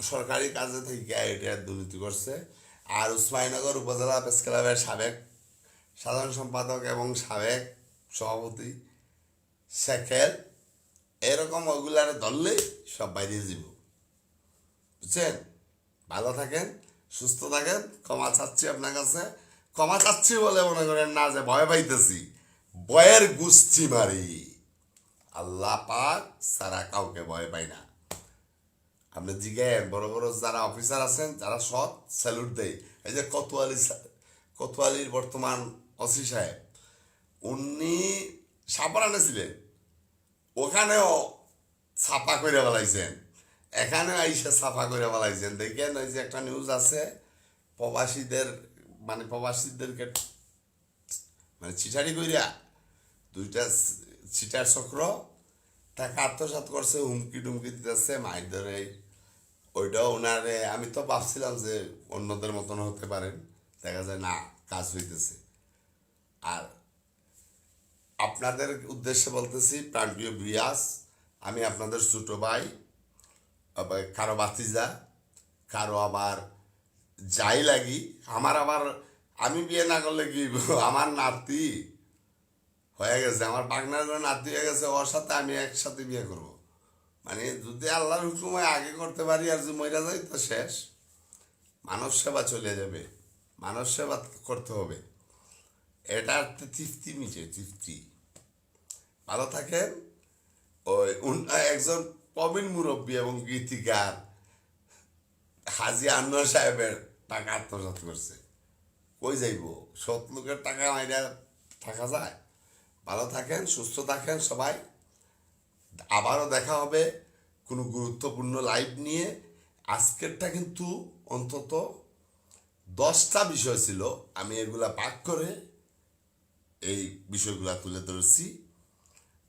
সরকারি কাজে থেকে এটা দুর্নীতি করছে। আর উসমানীনগর উপজেলা প্রেস ক্লাবের সাবেক সাধারণ সম্পাদক এবং সাবেক সভাপতি শেখের, এরকম ওগুলার ধরলেই সব বাইরে যাব। বুঝছেন? ভালো থাকেন, সুস্থ থাকেন, ক্ষমা চাচ্ছি আপনার কাছে। ক্ষমা চাচ্ছি বলে মনে করেন না যে ভয় পাইতেছি, ভয়ের গুষ্টি মারি। আল্লাহ পাক সারা কাউকে ভয় পাই না। আপনি জিজ্ঞেস বড় বড় যারা অফিসার আছেন, যারা সৎ, স্যালুট দেয়। এই যে কোতোয়ালির বর্তমান ওসি সাহেব, উনি সাপারানে ছিলেন, ওখানেও ছাপা করে বেলাইছেন, এখানে আইসে ছাপা করে বেলাইছেন। দেখেন ওই যে একটা নিউজ আছে, প্রবাসীদেরকে মানে চিঠারি কইরা দুইটা চিটার চক্র টাকা আত্মসাৎ করছে, হুমকি টুমকি দিতেছে, মাইর ধরে। ওইটাও ওনারে, আমি তো ভাবছিলাম যে অন্যদের মতন হতে পারেন, দেখা যায় না, কাজ হইতেছে। আর আপনাদের উদ্দেশ্যে বলতেছি, প্রাণপ্রিয় বিয়াস, আমি আপনাদের ছোট ভাই, কারো বাতিজা, কারো আবার যাই লাগি। আমার আবার আমি বিয়ে না করলে কি আমার নাতি হয়ে গেছে, আমার বাগনার নাতি হয়ে গেছে, ওর সাথে আমি একসাথে বিয়ে করব। মানে যদি আল্লাহর হুকুমে আগে করতে পারি আর যদি মইরা যাই তো শেষ, মানব সেবা চলে যাবে, মানব সেবা করতে হবে। এটা তৃপ্তি মিটে, তৃপ্তি। ভালো থাকেন। ওই একজন প্রবীণ মুরব্বী এবং গীতিকার হাজি আনোয়ার সাহেবের টাকা আত্মসাৎ করছে, কই যাইব? সৎ লোকের টাকা মাইরা থাকা যায়? ভালো থাকেন, সুস্থ থাকেন সবাই। আবারও দেখা হবে কোনো গুরুত্বপূর্ণ লাইভ নিয়ে। আজকেরটা কিন্তু অন্তত 10টা বিষয় ছিল, আমি এগুলা পাক করে এই বিষয়গুলা তুলে ধরেছি।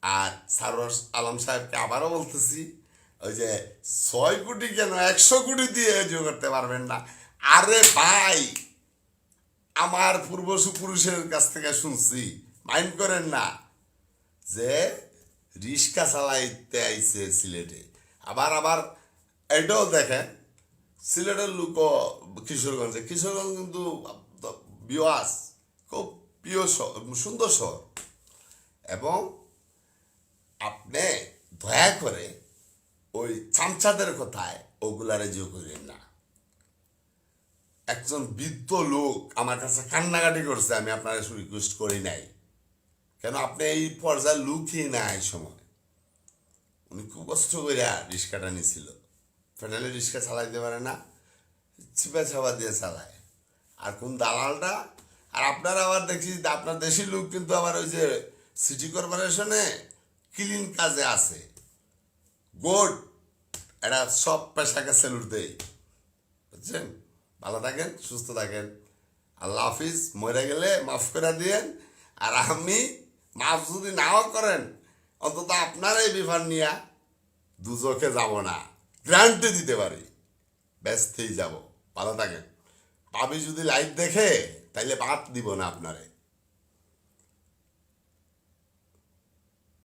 আর সারোয়ার আলম সাহেবকে আবারও বলতেছি, ওই যে 6 কোটি কেন 100 কোটি দিয়ে এনজয় করতে পারবেন না? আরে ভাই, আমার পূর্বপুরুষের কাছ থেকে শুনছি, মাইন্ড করেন না, যে রিক্সা চালাইতে আইছে সিলেটে। আবার আবার এটাও দেখেন, সিলেটের লোক কিশোরগঞ্জ কিন্তু বিওয়াস খুব প্রিয় সুন্দর শহর। এবং আপনি দয়া করে ওই চামচাদের কথায় ওগুলারে যোগ করেন না। একজন বৃদ্ধ লোক আমার কাছে কান্নাকাটি করছে, আমি আপনার রিকোয়েস্ট করি নাই, কেন আপনি এই পর্যায়ে লুকিয়ে না। এই সময় উনি খুব কষ্ট করে রিক্সাটা নিছিল, ফেডারেল রিক্সা চালাইতে পারে না, চিপা চাপা দিয়ে চালায়। আর কোন দালালটা, আর আপনারা আবার দেখি আপনার দেশি লোক কিন্তু আবার ওই যে সিটি কর্পোরেশনে ক্লিন কাজে আছে, গুড, এটা সব পেশাকে স্যালুট দেই, বুঝছেন? ভালো থাকেন, সুস্থ থাকেন। আল্লাহ হাফিজ। মরে গেলে মাফ করে দিয়েন। আর আমি মাফ যদি নাও করেন, অন্তত আপনার এই বিভান নিয়ে দুজকে যাব না, গ্যারান্টি দিতে পারি, ব্যস্তেই যাব। ভালো থাকেন। ভাবি যদি লাইভ দেখে তাইলে বাদ দিব না আপনারে।